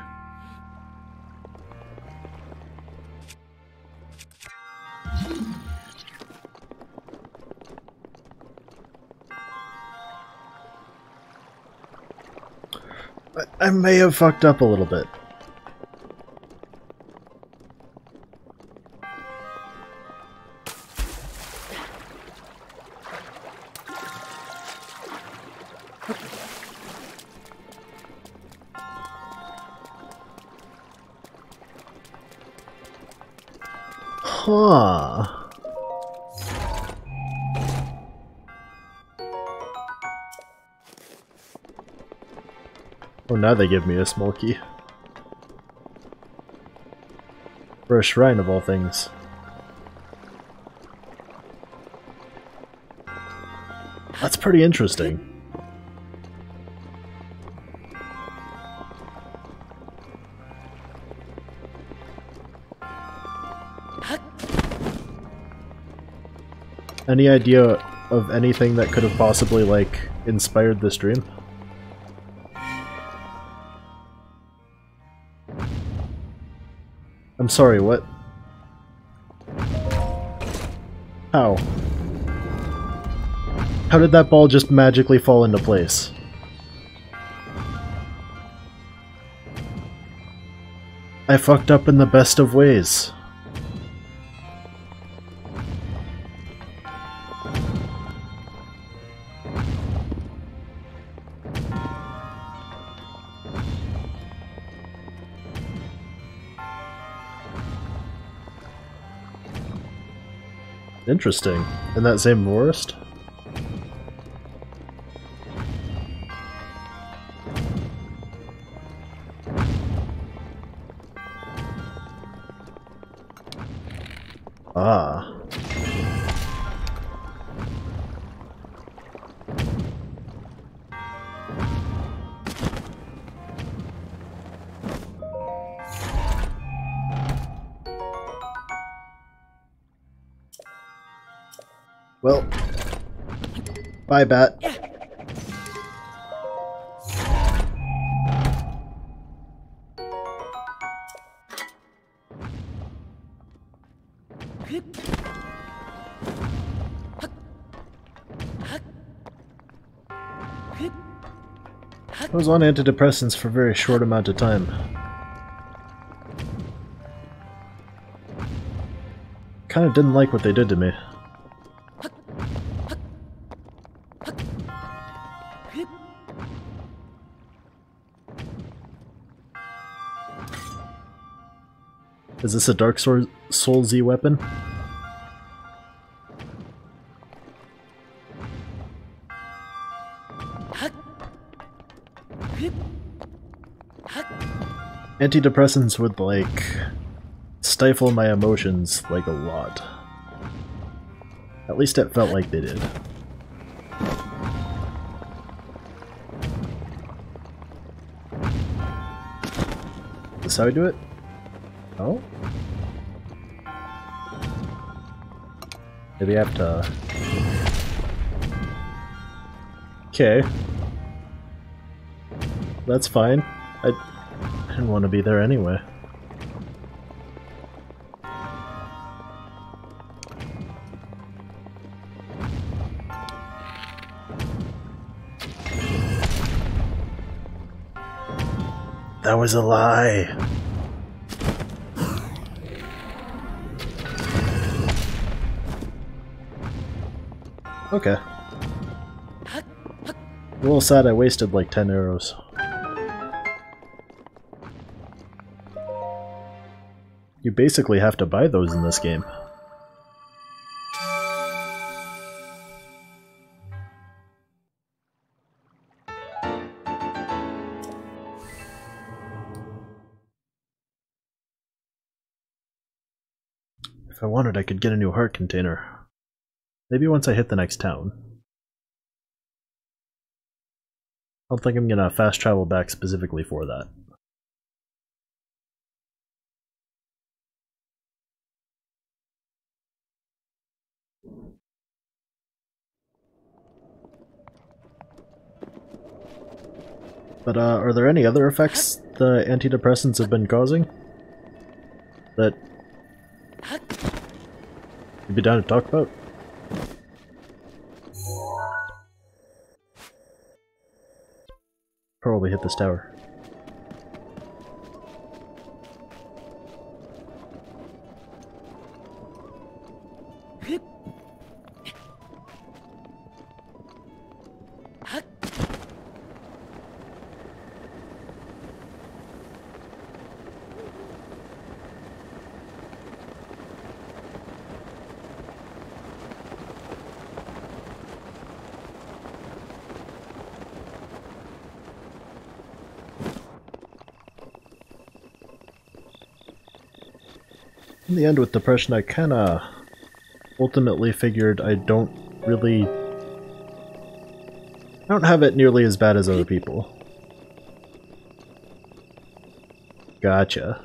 A: I may have fucked up a little bit. Huh. Oh, now they give me a small key. For a shrine of all things. That's pretty interesting. Any idea of anything that could have possibly, like, inspired this dream? I'm sorry, what? How? How did that ball just magically fall into place? I fucked up in the best of ways. Interesting. In that same forest? Ah. Well, bye, Bat. I was on antidepressants for a very short amount of time. Kinda didn't like what they did to me. Is this a Dark Souls-y weapon? Antidepressants would, like, stifle my emotions, like, a lot. At least it felt like they did. Is this how we do it? Oh? Maybe I have to... Okay. That's fine. I didn't want to be there anyway. That was a lie! Okay. A little sad I wasted like 10 arrows. You basically have to buy those in this game. If I wanted, I could get a new heart container. Maybe once I hit the next town. I don't think I'm gonna fast travel back specifically for that. But are there any other effects the antidepressants have been causing? That you'd be down to talk about? Probably hit this tower. In the end, with depression, I kinda ultimately figured I don't have it nearly as bad as other people. Gotcha.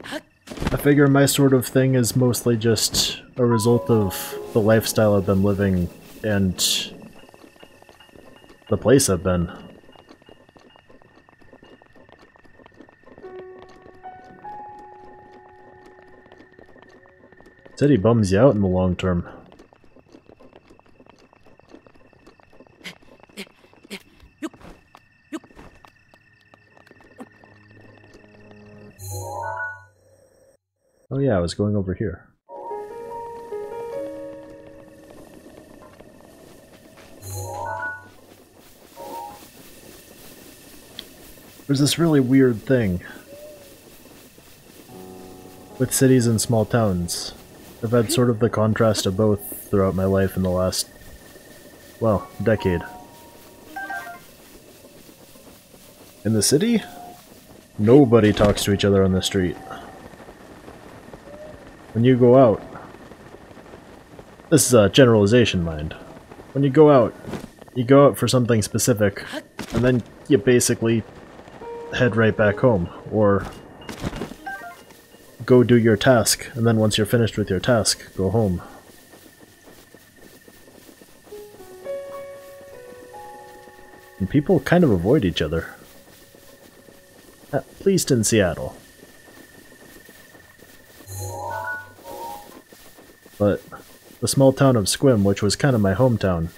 A: I figure my sort of thing is mostly just a result of the lifestyle I've been living and the place I've been. City bums you out in the long term. Oh yeah, I was going over here. There's this really weird thing with cities and small towns. I've had sort of the contrast of both throughout my life in the last, well, decade. In the city, nobody talks to each other on the street. When you go out, this is a generalization, mind. When you go out for something specific, and then you basically head right back home, or go do your task, and then once you're finished with your task, go home. And people kind of avoid each other. At least in Seattle. But the small town of Squim, which was kind of my hometown,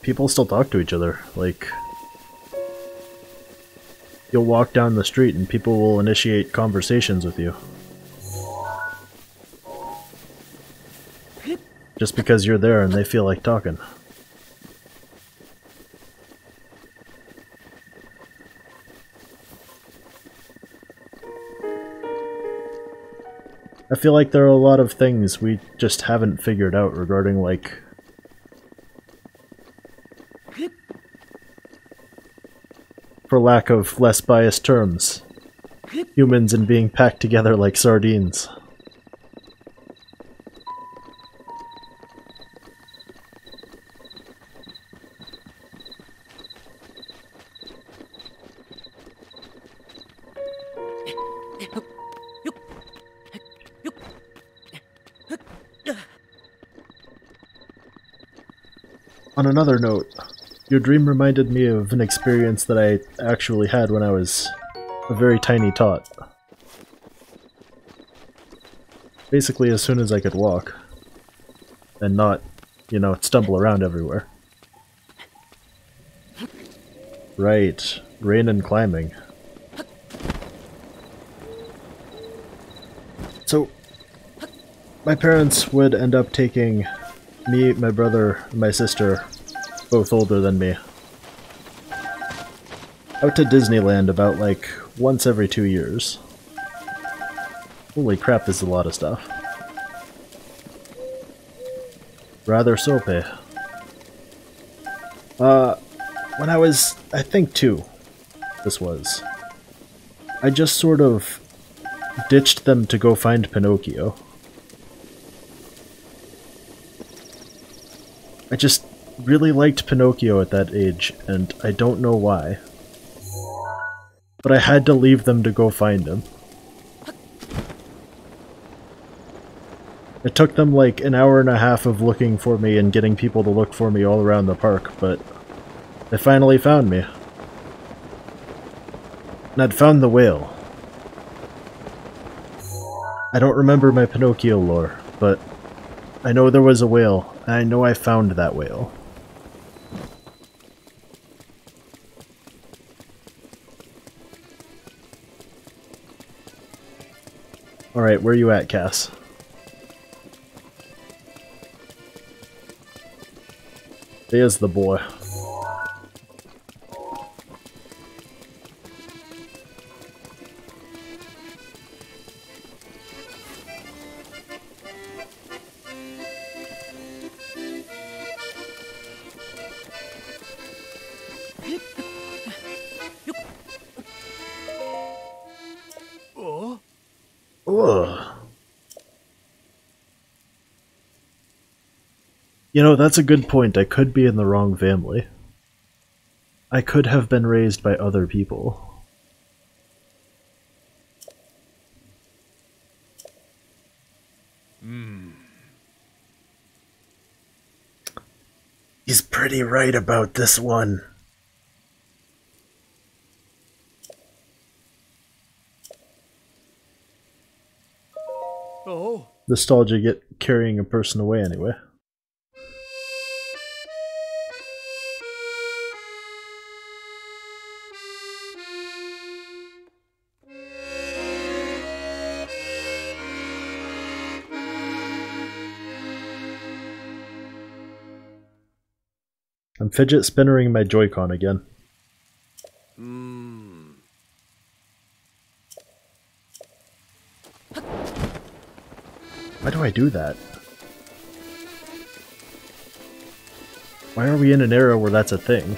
A: people still talk to each other. Like, you'll walk down the street and people will initiate conversations with you. Just because you're there and they feel like talking. I feel like there are a lot of things we just haven't figured out regarding, like, for lack of less biased terms. Humans and being packed together like sardines. On another note, your dream reminded me of an experience that I actually had when I was a very tiny tot. Basically as soon as I could walk. And not, you know, stumble around everywhere. Right, rain and climbing. So, my parents would end up taking me, my brother, and my sister, both older than me, out to Disneyland about like once every 2 years. Holy crap, this is a lot of stuff. Rather soapy. When I was, I think 2, this was, I just sort of ditched them to go find Pinocchio. I just really liked Pinocchio at that age, and I don't know why. But I had to leave them to go find him. It took them like an hour and a half of looking for me and getting people to look for me all around the park, but they finally found me. And I'd found the whale. I don't remember my Pinocchio lore, but I know there was a whale, and I know I found that whale. Alright, where you at, Cass? There's the boy. Ugh. You know, that's a good point. I could be in the wrong family. I could have been raised by other people. He's pretty right about this one.
C: Oh.
A: Nostalgia get carrying a person away anyway. I'm fidget spinnering my Joy-Con again. Why do I do that? Why are we in an era where that's a thing?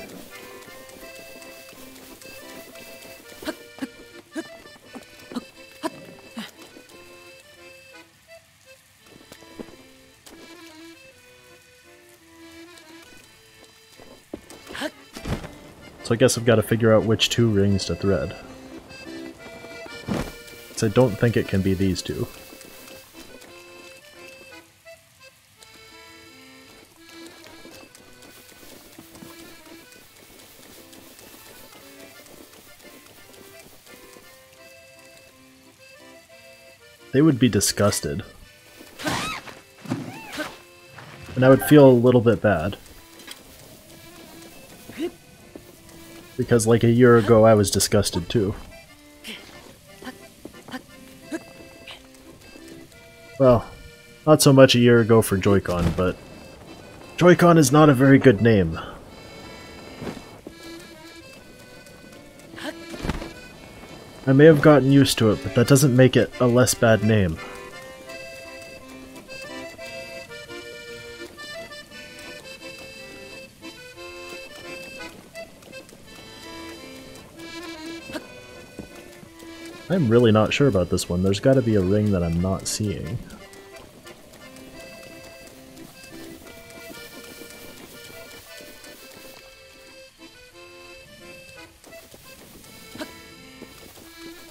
A: So I guess I've got to figure out which 2 rings to thread. So I don't think it can be these 2. They would be disgusted. And I would feel a little bit bad. Because like a year ago I was disgusted too. Well, not so much a year ago for Joy-Con, but Joy-Con is not a very good name. I may have gotten used to it, but that doesn't make it a less bad name. I'm really not sure about this one. There's got to be a ring that I'm not seeing.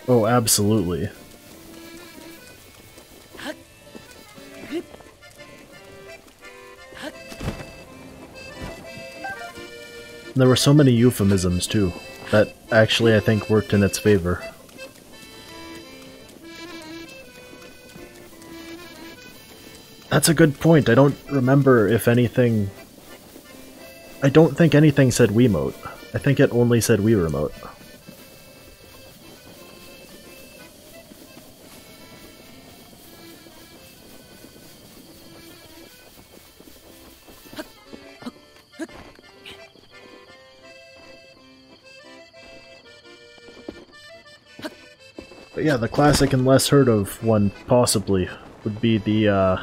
A: Oh, absolutely. There were so many euphemisms, too, that actually I think worked in its favor. That's a good point. I don't remember if anything... I don't think anything said Wiimote. I think it only said Wii Remote. But yeah, the classic and less heard of one, possibly, would be the,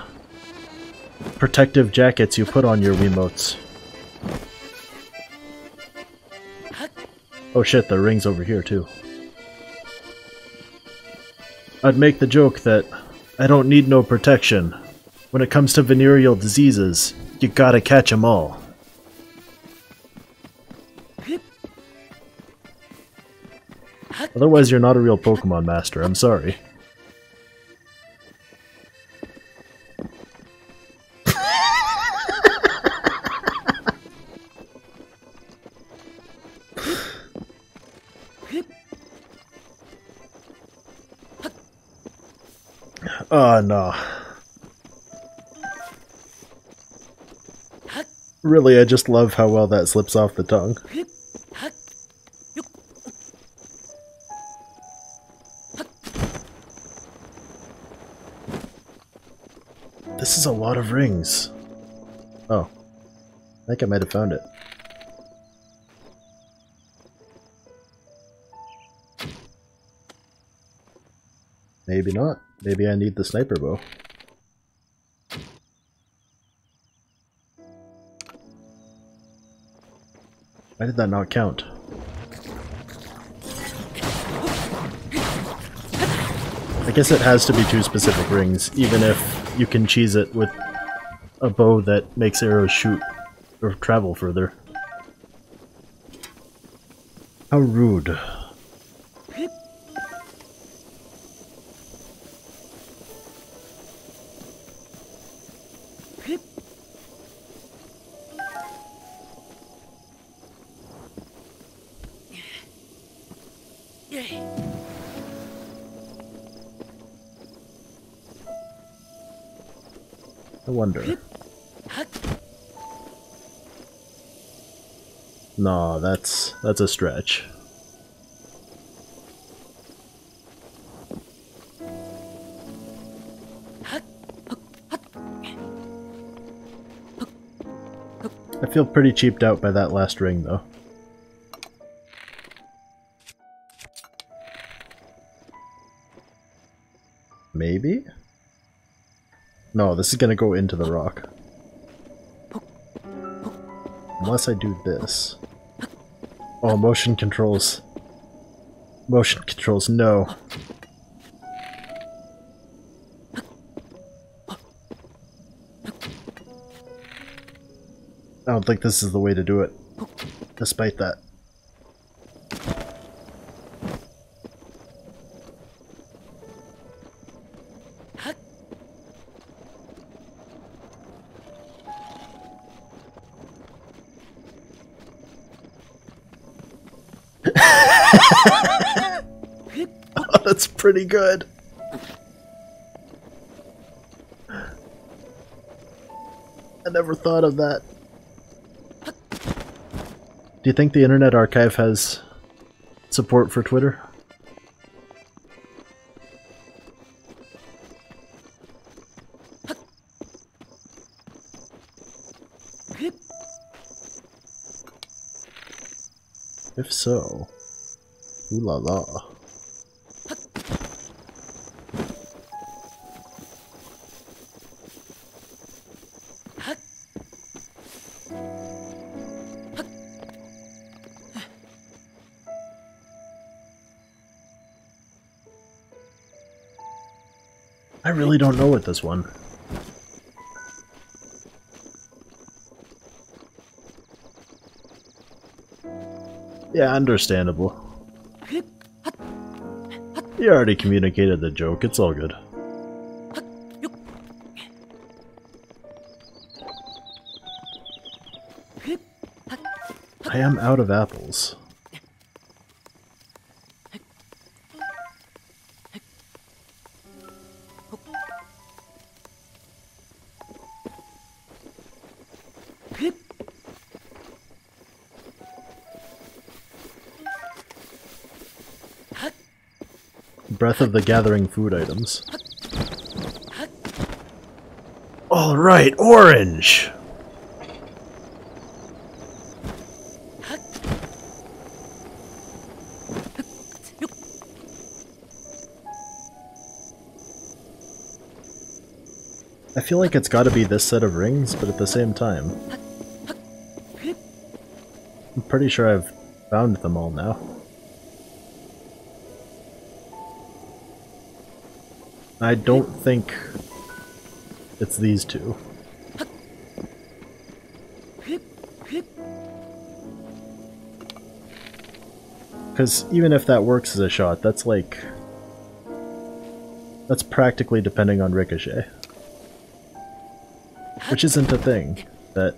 A: protective jackets you put on your Wiimotes. Oh shit, the ring's over here, too. I'd make the joke that I don't need no protection. When it comes to venereal diseases, you gotta catch 'em all. Otherwise, you're not a real Pokemon master, I'm sorry. Oh, no. Really, I just love how well that slips off the tongue. This is a lot of rings. Oh. I think I might have found it. Maybe not. Maybe I need the sniper bow. Why did that not count? I guess it has to be 2 specific rings, even if you can cheese it with a bow that makes arrows shoot or travel further. How rude. I wonder. No, that's a stretch. I feel pretty cheaped out by that last ring, though. Maybe? No, this is gonna go into the rock. Unless I do this. Oh, motion controls. Motion controls, no. I don't think this is the way to do it, despite that. Oh, that's pretty good. I never thought of that. Do you think the Internet Archive has support for Twitter? If so, ooh la la. I really don't know with this one. Yeah, understandable. You already communicated the joke, it's all good. I am out of apples. Breath of the Gathering food items. Alright, orange! I feel like it's gotta be this set of rings, but at the same time, I'm pretty sure I've found them all now. I don't think it's these two. Because even if that works as a shot, that's like... that's practically depending on ricochet. Which isn't a thing that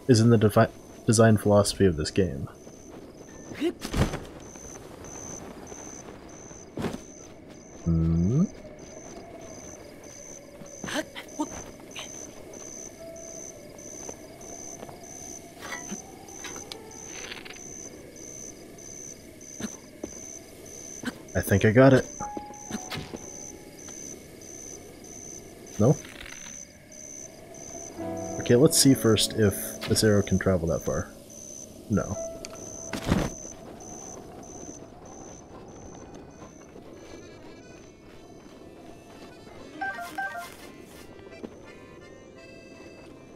A: is in the design philosophy of this game. Hmm? I think I got it. No? Okay, let's see first if this arrow can travel that far. No.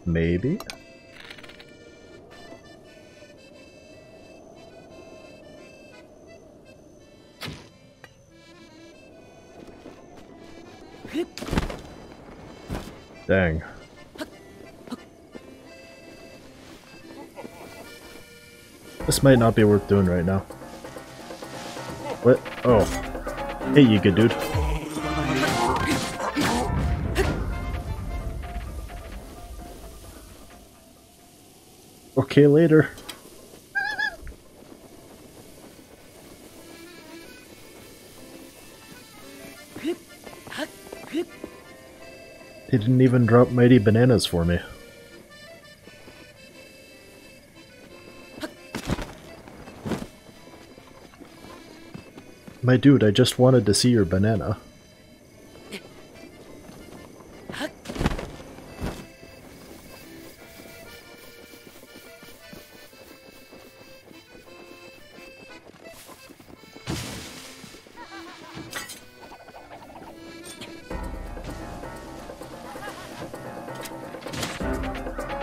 A: Maybe? Dang. This might not be worth doing right now. What? Oh. Hey, you good dude. Okay, later. They didn't even drop mighty bananas for me. My dude, I just wanted to see your banana.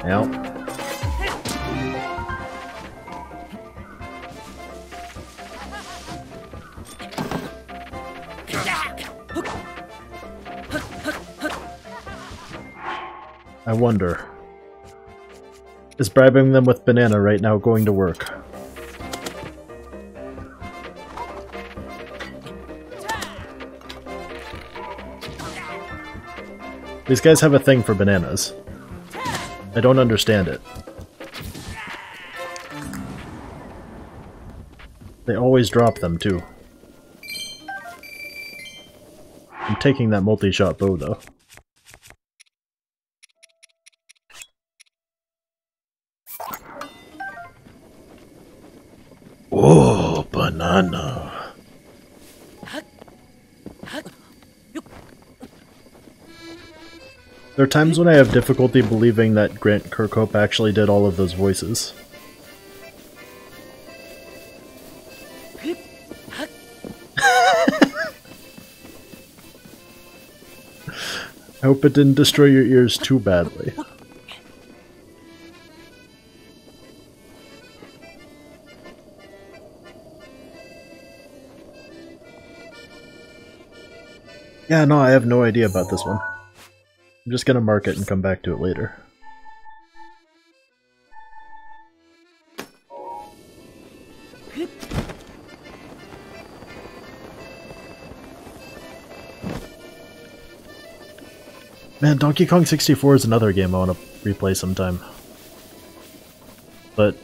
A: Ow. I wonder, is bribing them with banana right now going to work? These guys have a thing for bananas. I don't understand it. They always drop them too. I'm taking that multi-shot bow though. Oh, banana. There are times when I have difficulty believing that Grant Kirkhope actually did all of those voices. I hope it didn't destroy your ears too badly. Yeah, no, I have no idea about this one. I'm just gonna mark it and come back to it later. Man, Donkey Kong 64 is another game I want to replay sometime. But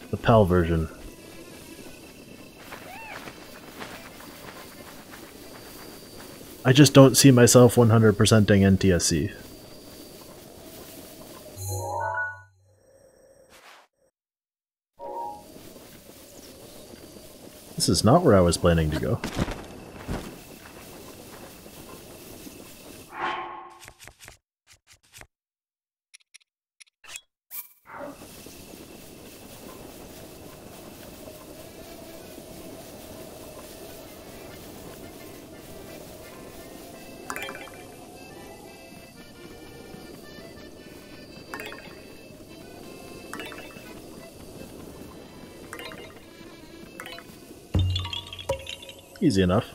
A: the PAL version. I just don't see myself 100%ing NTSC. This is not where I was planning to go. Easy enough.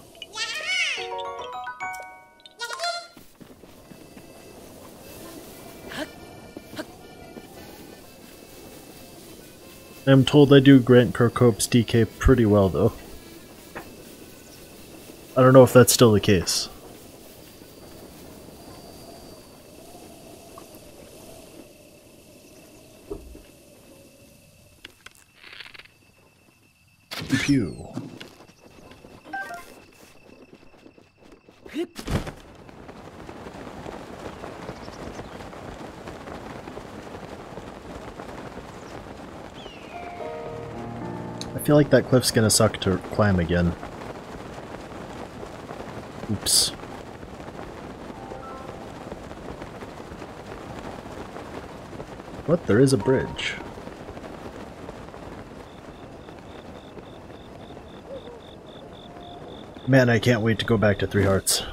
A: I'm told I do Grant Kirkhope's DK pretty well, though. I don't know if that's still the case. Pew. I feel like that cliff's gonna suck to climb again. Oops. What? There is a bridge. Man, I can't wait to go back to 3 hearts.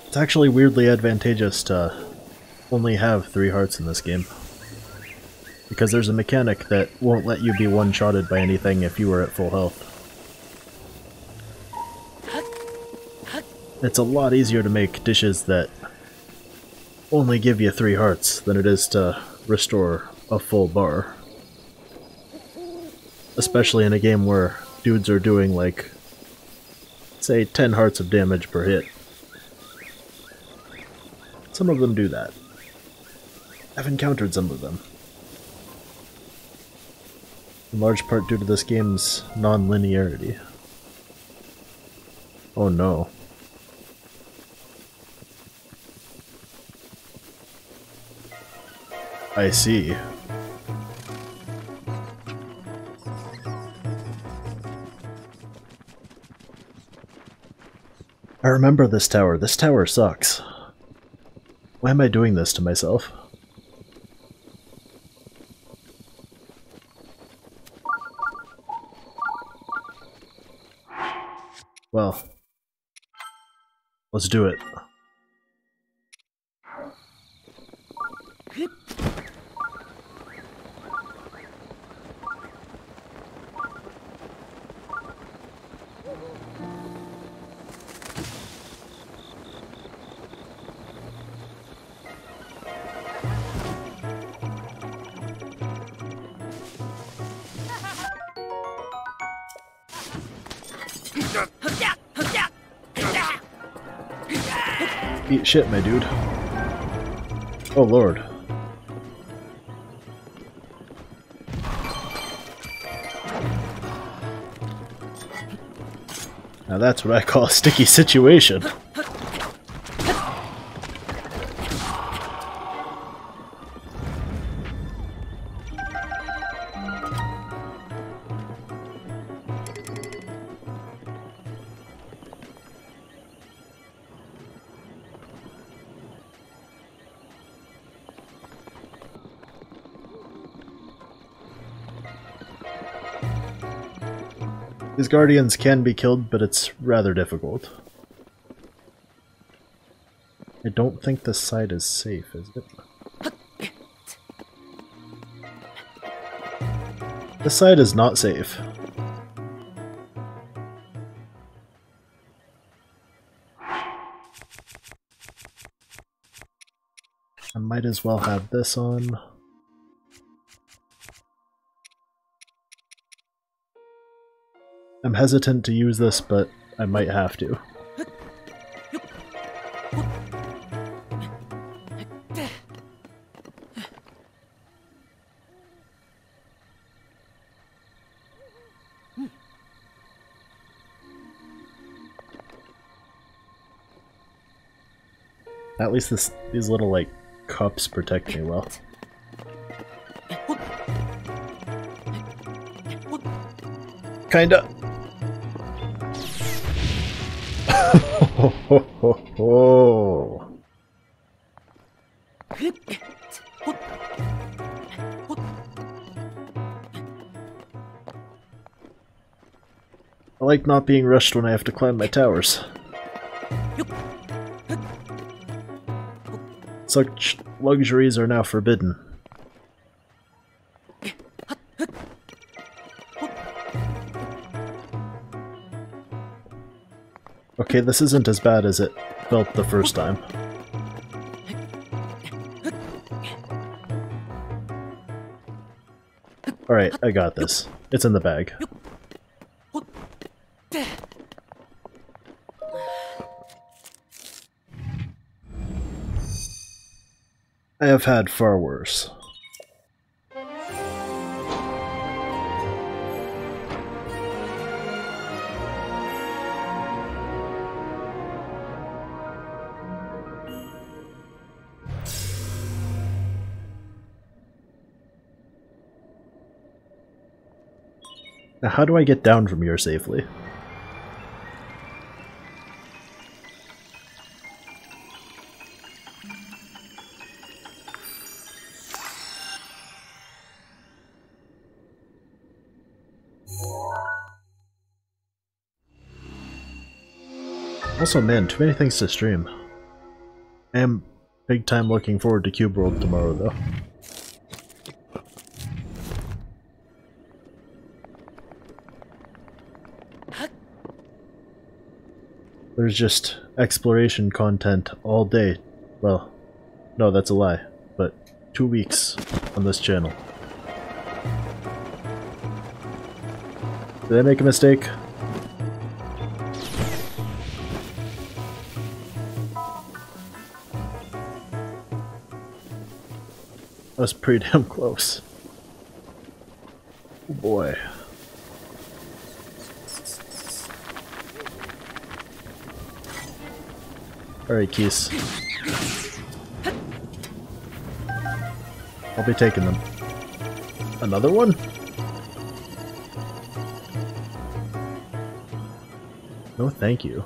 A: It's actually weirdly advantageous to only have 3 hearts in this game, because there's a mechanic that won't let you be one-shotted by anything if you are at full health. It's a lot easier to make dishes that only give you 3 hearts than it is to restore a full bar. Especially in a game where dudes are doing like, say, 10 hearts of damage per hit. Some of them do that. I've encountered some of them. In large part due to this game's non-linearity. Oh no. I see. I remember this tower. This tower sucks. Why am I doing this to myself? Well, let's do it. Eat shit, my dude. Oh lord. Now that's what I call a sticky situation. These guardians can be killed, but it's rather difficult. I don't think this side is safe, is it? This side is not safe. Might as well have this on. I'm hesitant to use this, but I might have to. At least these little, like, cups protect me well. Kinda. I like not being rushed when I have to climb my towers. Such luxuries are now forbidden. Okay, this isn't as bad as it felt the first time. Alright, I got this. It's in the bag. I have had far worse. Now, how do I get down from here safely? Also, man, too many things to stream. I am big time looking forward to Cube World tomorrow, though. There's just exploration content all day. Well, no, that's a lie, but 2 weeks on this channel. Did I make a mistake? That was pretty damn close. Oh boy. Alright, keys. I'll be taking them. Another one? No, thank you.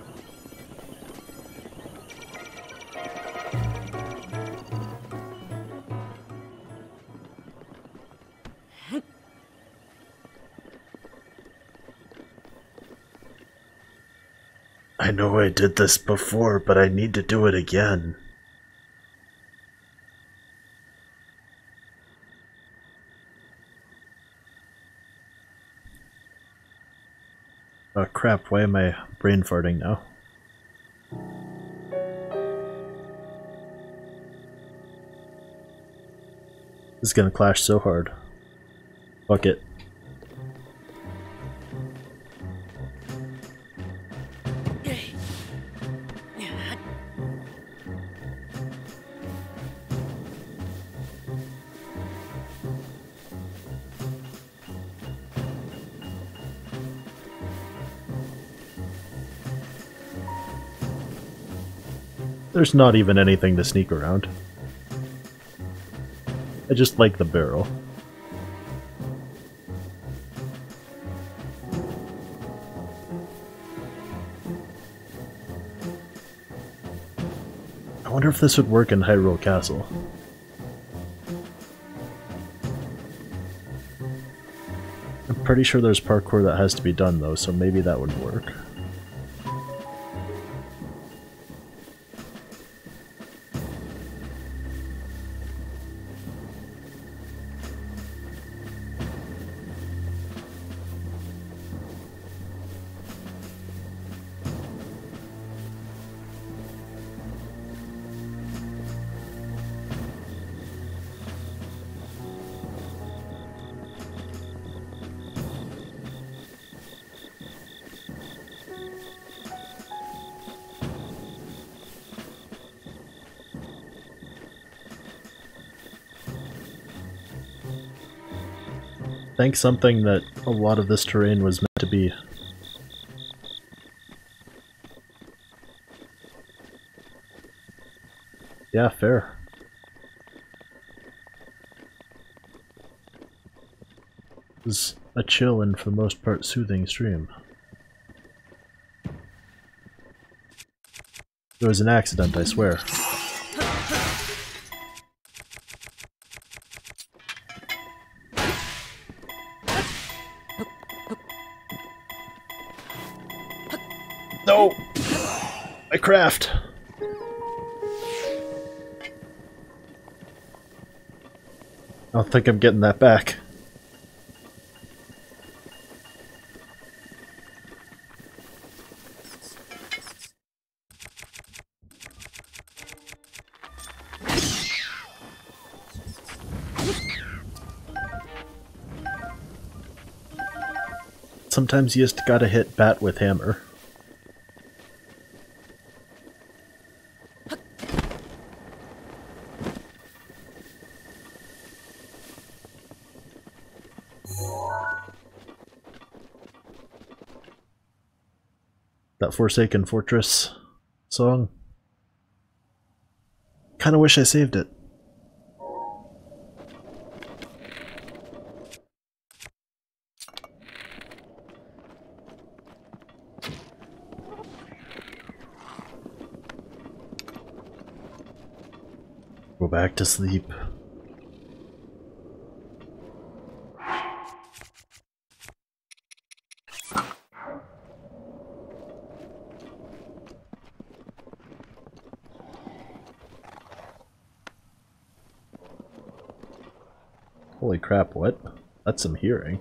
A: I know I did this before, but I need to do it again. Oh crap, why am I brain farting now? This is gonna clash so hard. Fuck it. There's not even anything to sneak around. I just like the barrel. I wonder if this would work in Hyrule Castle. I'm pretty sure there's parkour that has to be done though, so maybe that would work. Thanks something that a lot of this terrain was meant to be. Yeah, fair. It was a chill and for the most part soothing stream. It was an accident, I swear. No! My craft! I don't think I'm getting that back. Sometimes you just gotta hit bat with hammer. That Forsaken Fortress song. Kinda wish I saved it. Go back to sleep. Holy crap, what? That's some hearing.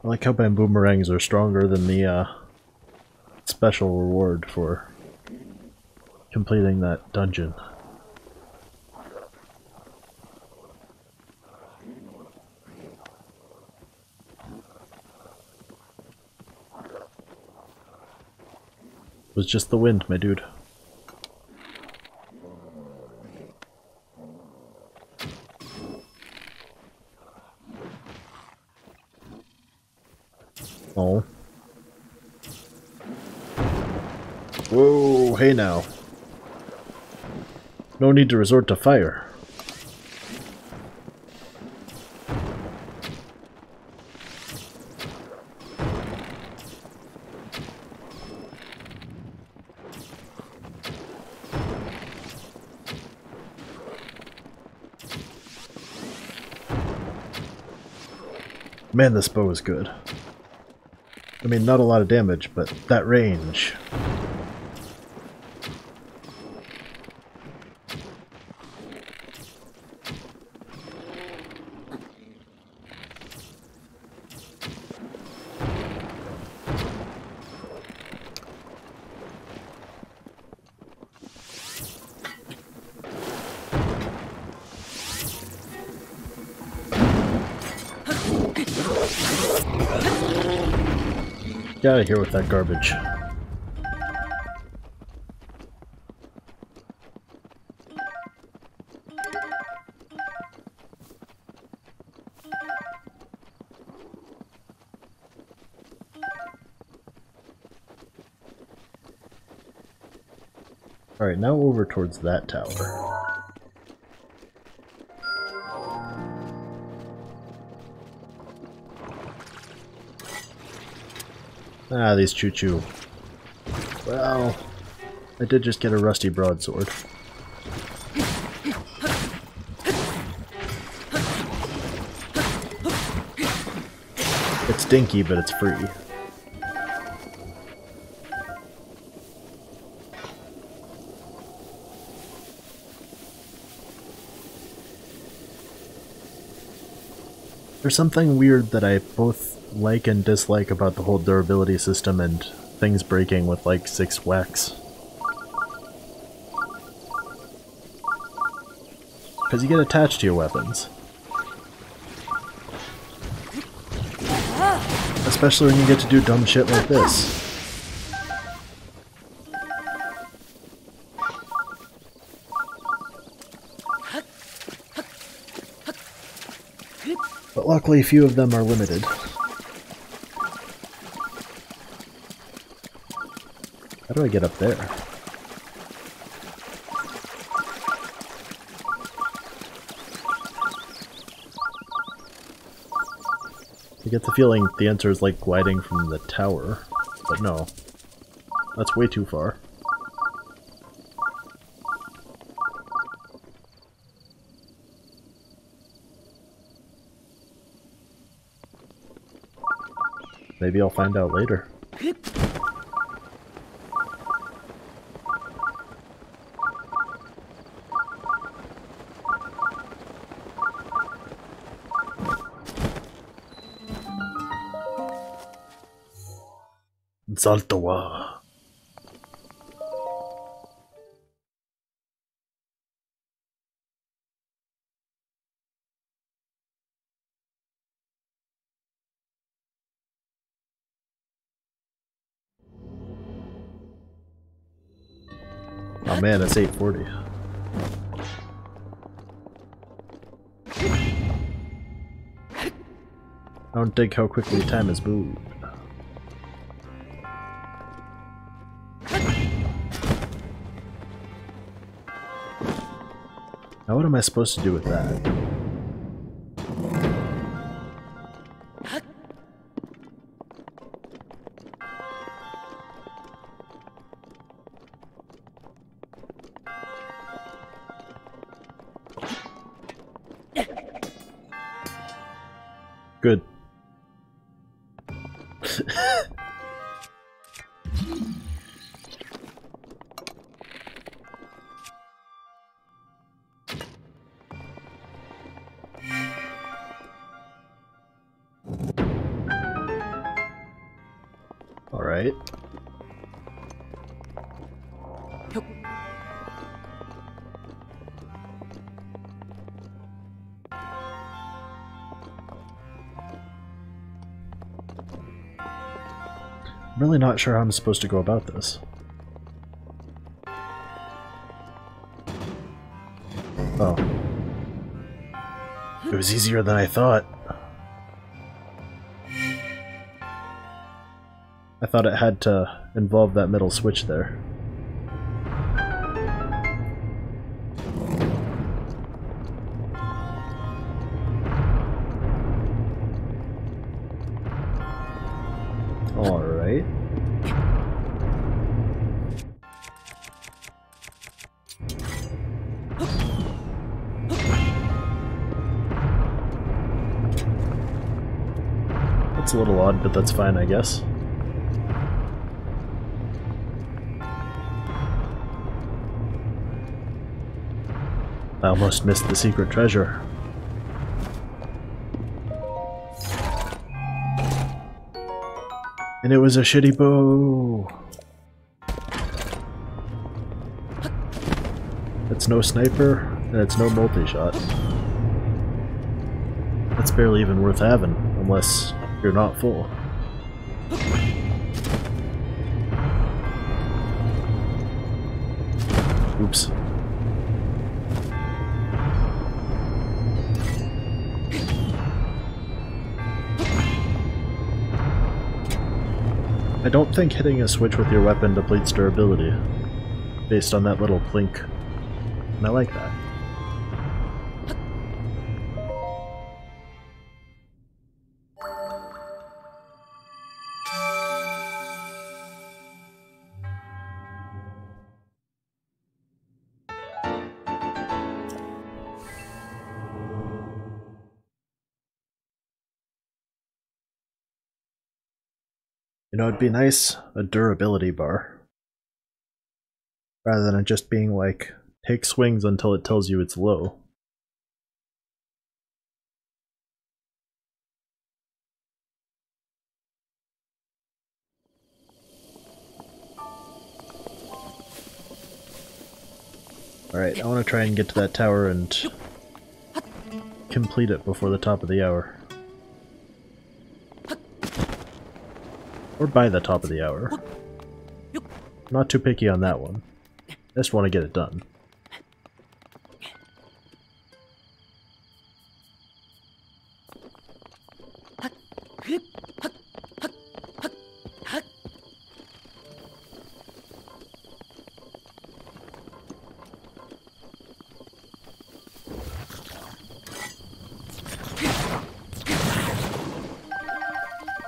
A: I like how my boomerangs are stronger than the special reward for completing that dungeon. It was just the wind, my dude. Oh. Whoa, hey now. No need to resort to fire. Man, this bow is good. I mean, not a lot of damage, but that range. Get out of here with that garbage. Alright, now over towards that tower. Ah, these choo-choo. Well, I did just get a rusty broadsword. It's dinky, but it's free. There's something weird that I both like and dislike about the whole durability system and things breaking with like 6 whacks. Because you get attached to your weapons. Especially when you get to do dumb shit like this. Luckily, few of them are limited. How do I get up there? I get the feeling the answer is like gliding from the tower, but no. That's way too far. Maybe I'll find out later. Zelda. Oh man, it's 8:40. I don't dig how quickly time has moved. Now what am I supposed to do with that? Good. All right. I'm really not sure how I'm supposed to go about this. Oh. It was easier than I thought. I thought it had to involve that middle switch there. Alright. That's a little odd, but that's fine, I guess. I almost missed the secret treasure. And it was a shitty bow! It's no sniper, and it's no multi-shot. That's barely even worth having, unless you're not full. Oops. I don't think hitting a switch with your weapon depletes durability, based on that little plink, and I like that. You know, it'd be nice, a durability bar. Rather than it just being like, take swings until it tells you it's low. Alright, I want to try and get to that tower and complete it before the top of the hour. Or by the top of the hour. Not too picky on that one. I just want to get it done.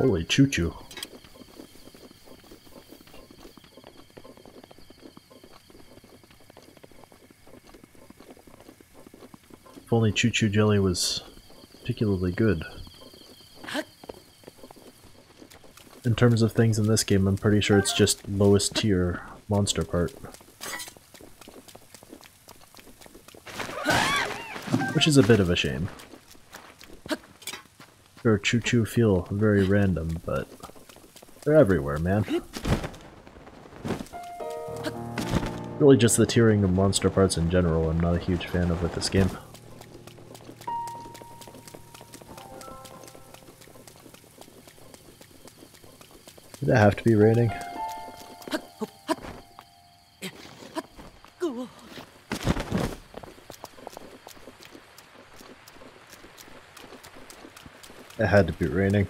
A: Holy choo-choo. If only choo-choo jelly was particularly good. In terms of things in this game, I'm pretty sure it's just lowest tier monster part. Which is a bit of a shame. Sure, choo-choo feel very random, but they're everywhere, man. Really just the tiering of monster parts in general I'm not a huge fan of with this game. Did it have to be raining? It had to be raining.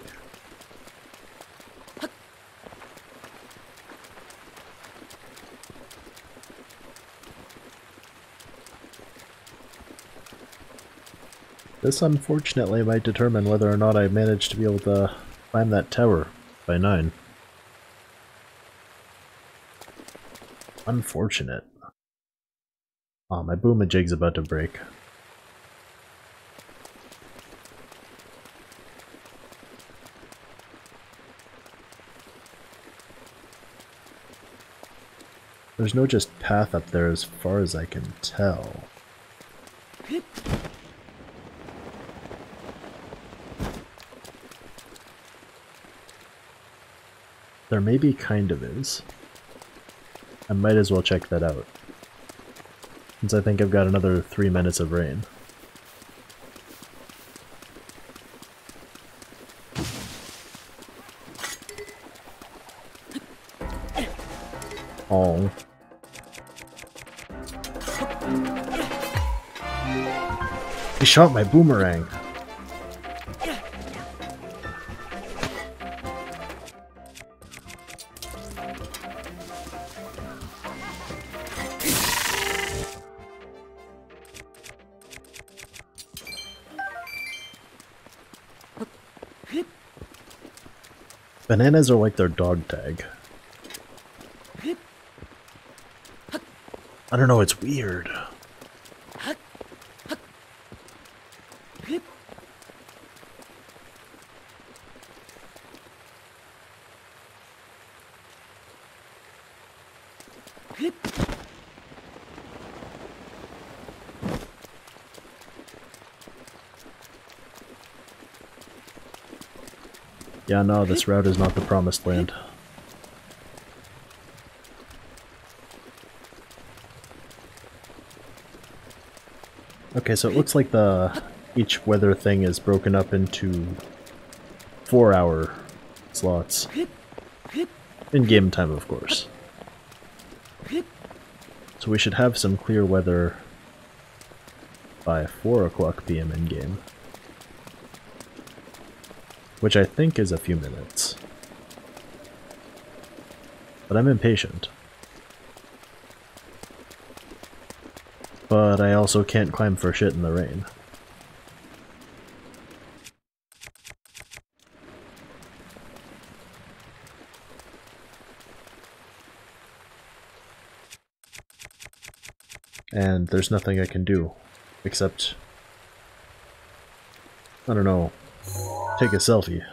A: This unfortunately might determine whether or not I manage to be able to climb that tower by 9. Unfortunate. Oh, my boomajig's about to break. There's no just path up there as far as I can tell. There maybe kind of is. I might as well check that out, since I think I've got another 3 minutes of rain. Oh. He shot my boomerang. Bananas are like their dog tag. I don't know, it's weird. Yeah, no, this route is not the promised land. Okay, so it looks like each weather thing is broken up into 4-hour slots. In game time, of course. So we should have some clear weather by 4 o'clock PM in game. Which I think is a few minutes. But I'm impatient. But I also can't climb for shit in the rain. And there's nothing I can do, except, I don't know, take a selfie.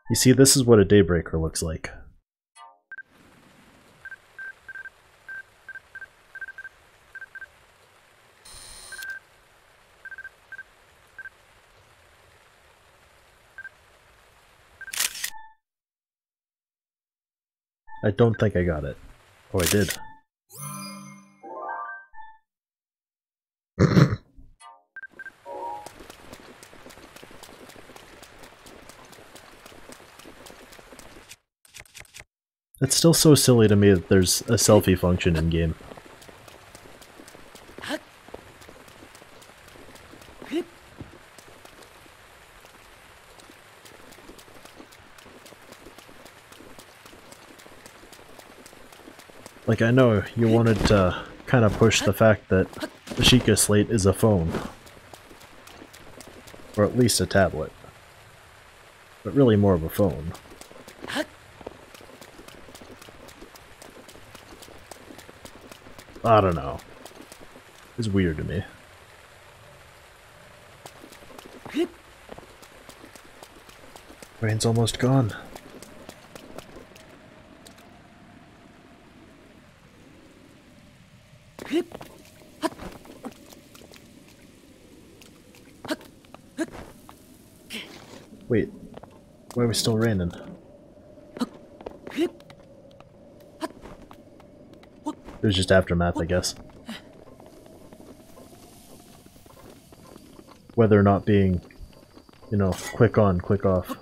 A: You see, this is what a daybreaker looks like. I don't think I got it. Oh, I did. It's still so silly to me that there's a selfie function in game. Like, I know you wanted to kind of push the fact that The Sheikah Slate is a phone. Or at least a tablet. But really more of a phone. I don't know. It's weird to me. Rain's almost gone. Wait, why are we still raining? It was just aftermath, I guess. Weather not being, you know, quick on, quick off.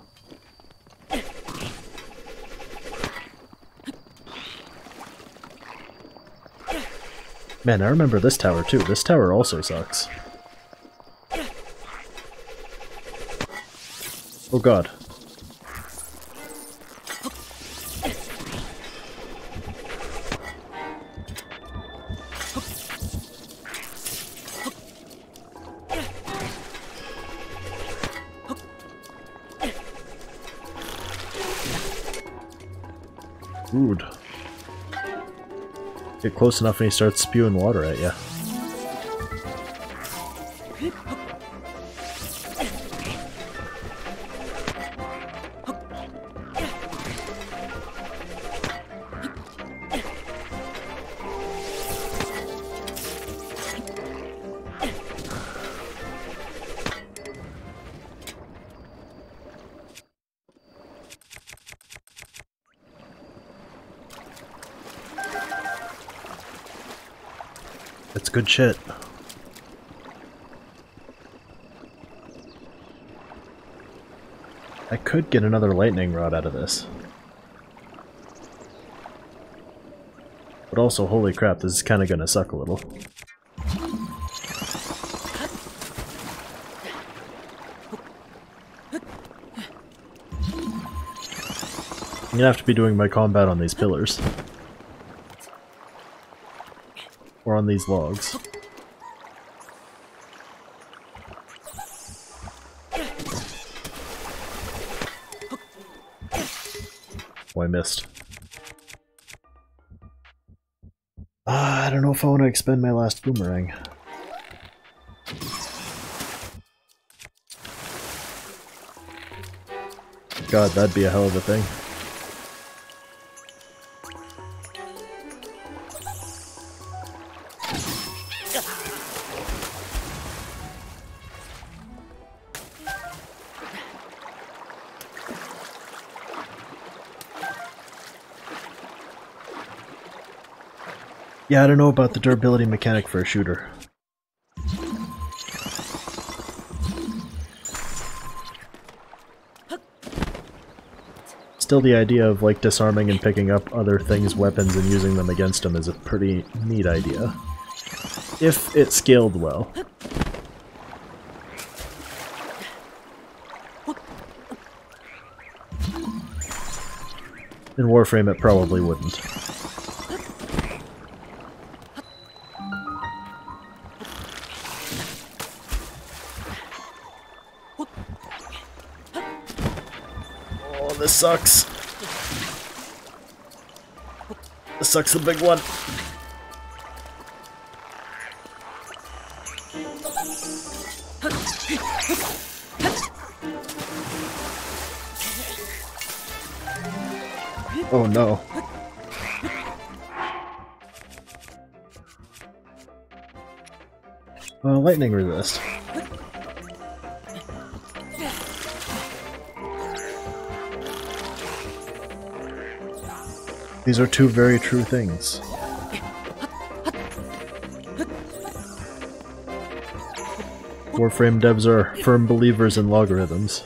A: Man, I remember this tower too. This tower also sucks. Oh god. Rude. Get close enough and he starts spewing water at you. That's good shit. I could get another lightning rod out of this. But also, holy crap, this is kind of gonna suck a little. I'm gonna have to be doing my combat on these pillars. Or on these logs. Oh, I missed. I don't know if I want to expend my last boomerang. God, that'd be a hell of a thing. Yeah, I don't know about the durability mechanic for a shooter. Still, the idea of like disarming and picking up other things' weapons and using them against them is a pretty neat idea. If it's scaled well. In Warframe it probably wouldn't. This sucks. This sucks a big one. Oh no. Lightning resist. These are two very true things. Warframe devs are firm believers in logarithms.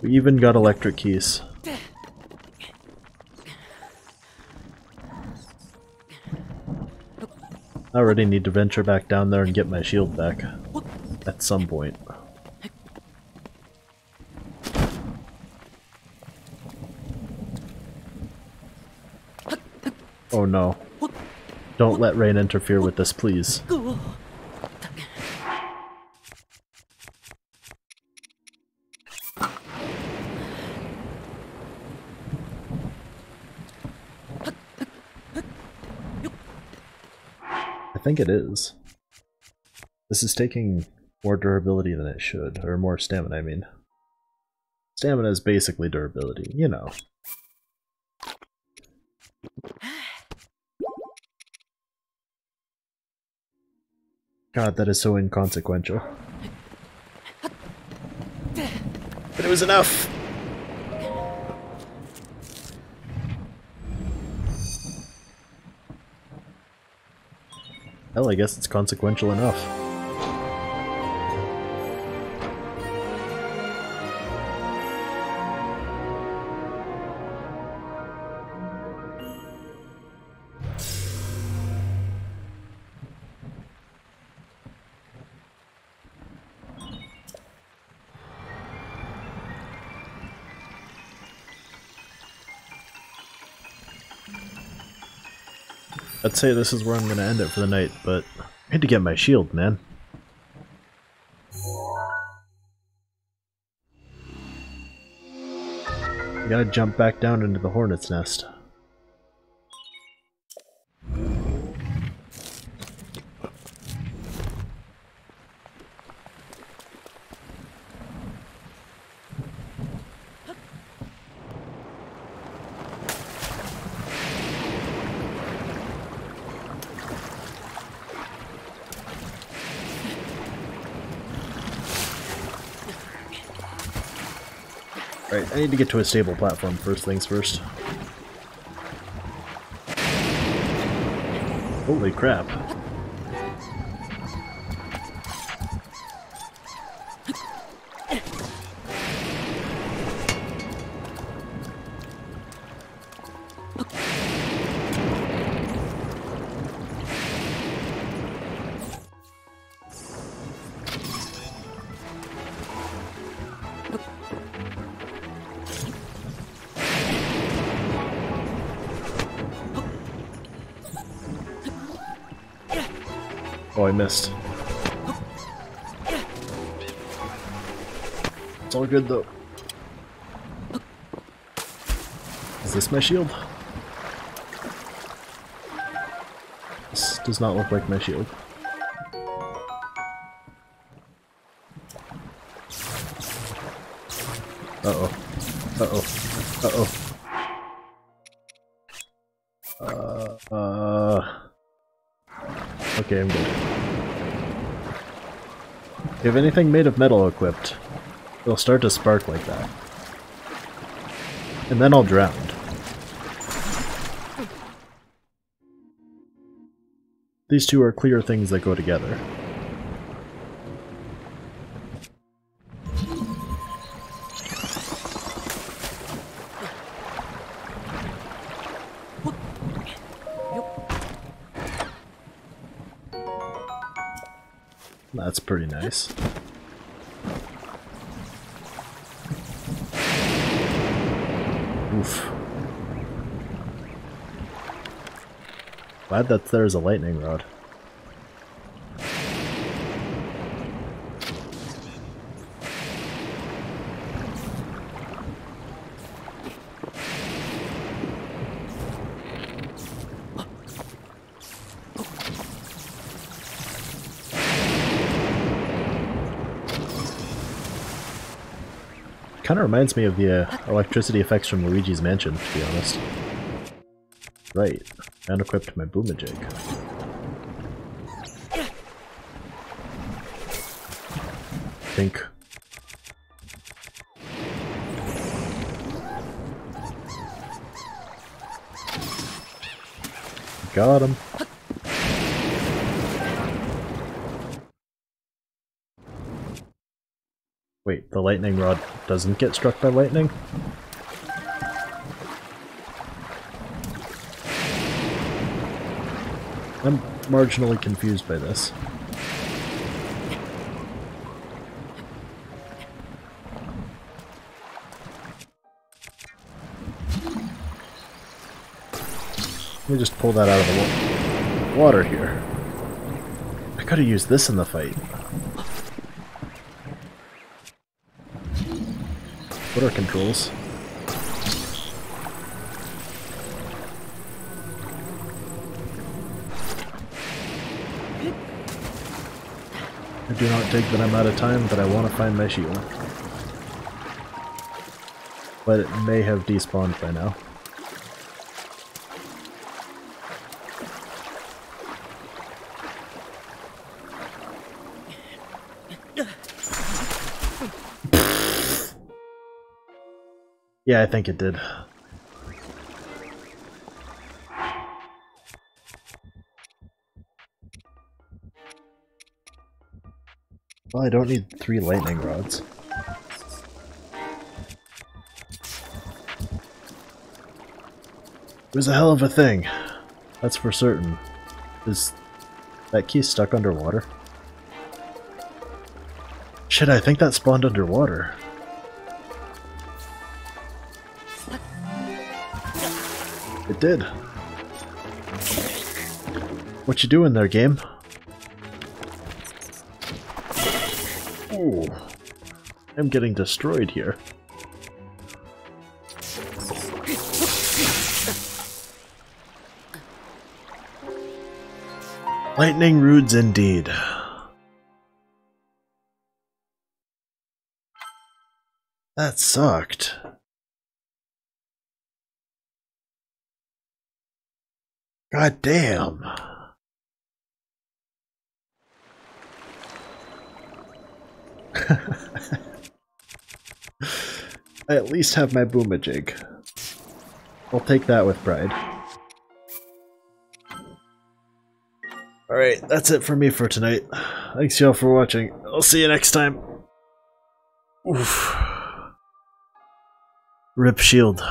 A: We even got electric keys. I already need to venture back down there and get my shield back. At some point. Oh no. Don't let rain interfere with this, please. I think it is. This is taking more durability than it should, or more stamina, I mean. Stamina is basically durability, you know. God, that is so inconsequential. But it was enough! Hell, I guess it's consequential enough. I'd say this is where I'm gonna end it for the night, but I need to get my shield, man. I gotta jump back down into the hornet's nest. Right, I need to get to a stable platform first things first. Holy crap. Oh, I missed. It's all good though. Is this my shield? This does not look like my shield. Uh-oh. Uh-oh. Uh-oh. Okay, I'm good. If anything made of metal equipped, it'll start to spark like that. And then I'll drown. These two are clear things that go together. That's pretty nice. Oof. Glad that there's a lightning rod. Kind of reminds me of the electricity effects from Luigi's Mansion, to be honest. Right, I unequipped my boomajig. Think. Got him. Wait, the lightning rod doesn't get struck by lightning? I'm marginally confused by this. Let me just pull that out of the water here. I could have used this in the fight. What are controls? I do not think that I'm out of time, but I want to find my shield. But it may have despawned by now. Yeah, I think it did. Well, I don't need 3 lightning rods. It was a hell of a thing. That's for certain. Is that key stuck underwater? Shit, I think that spawned underwater. It did. What you doing there, game? Ooh. I'm getting destroyed here. Lightning roods indeed. That sucked. God damn. I at least have my boomajig. I'll take that with pride. Alright, that's it for me for tonight. Thanks y'all for watching. I'll see you next time. Oof. Rip shield.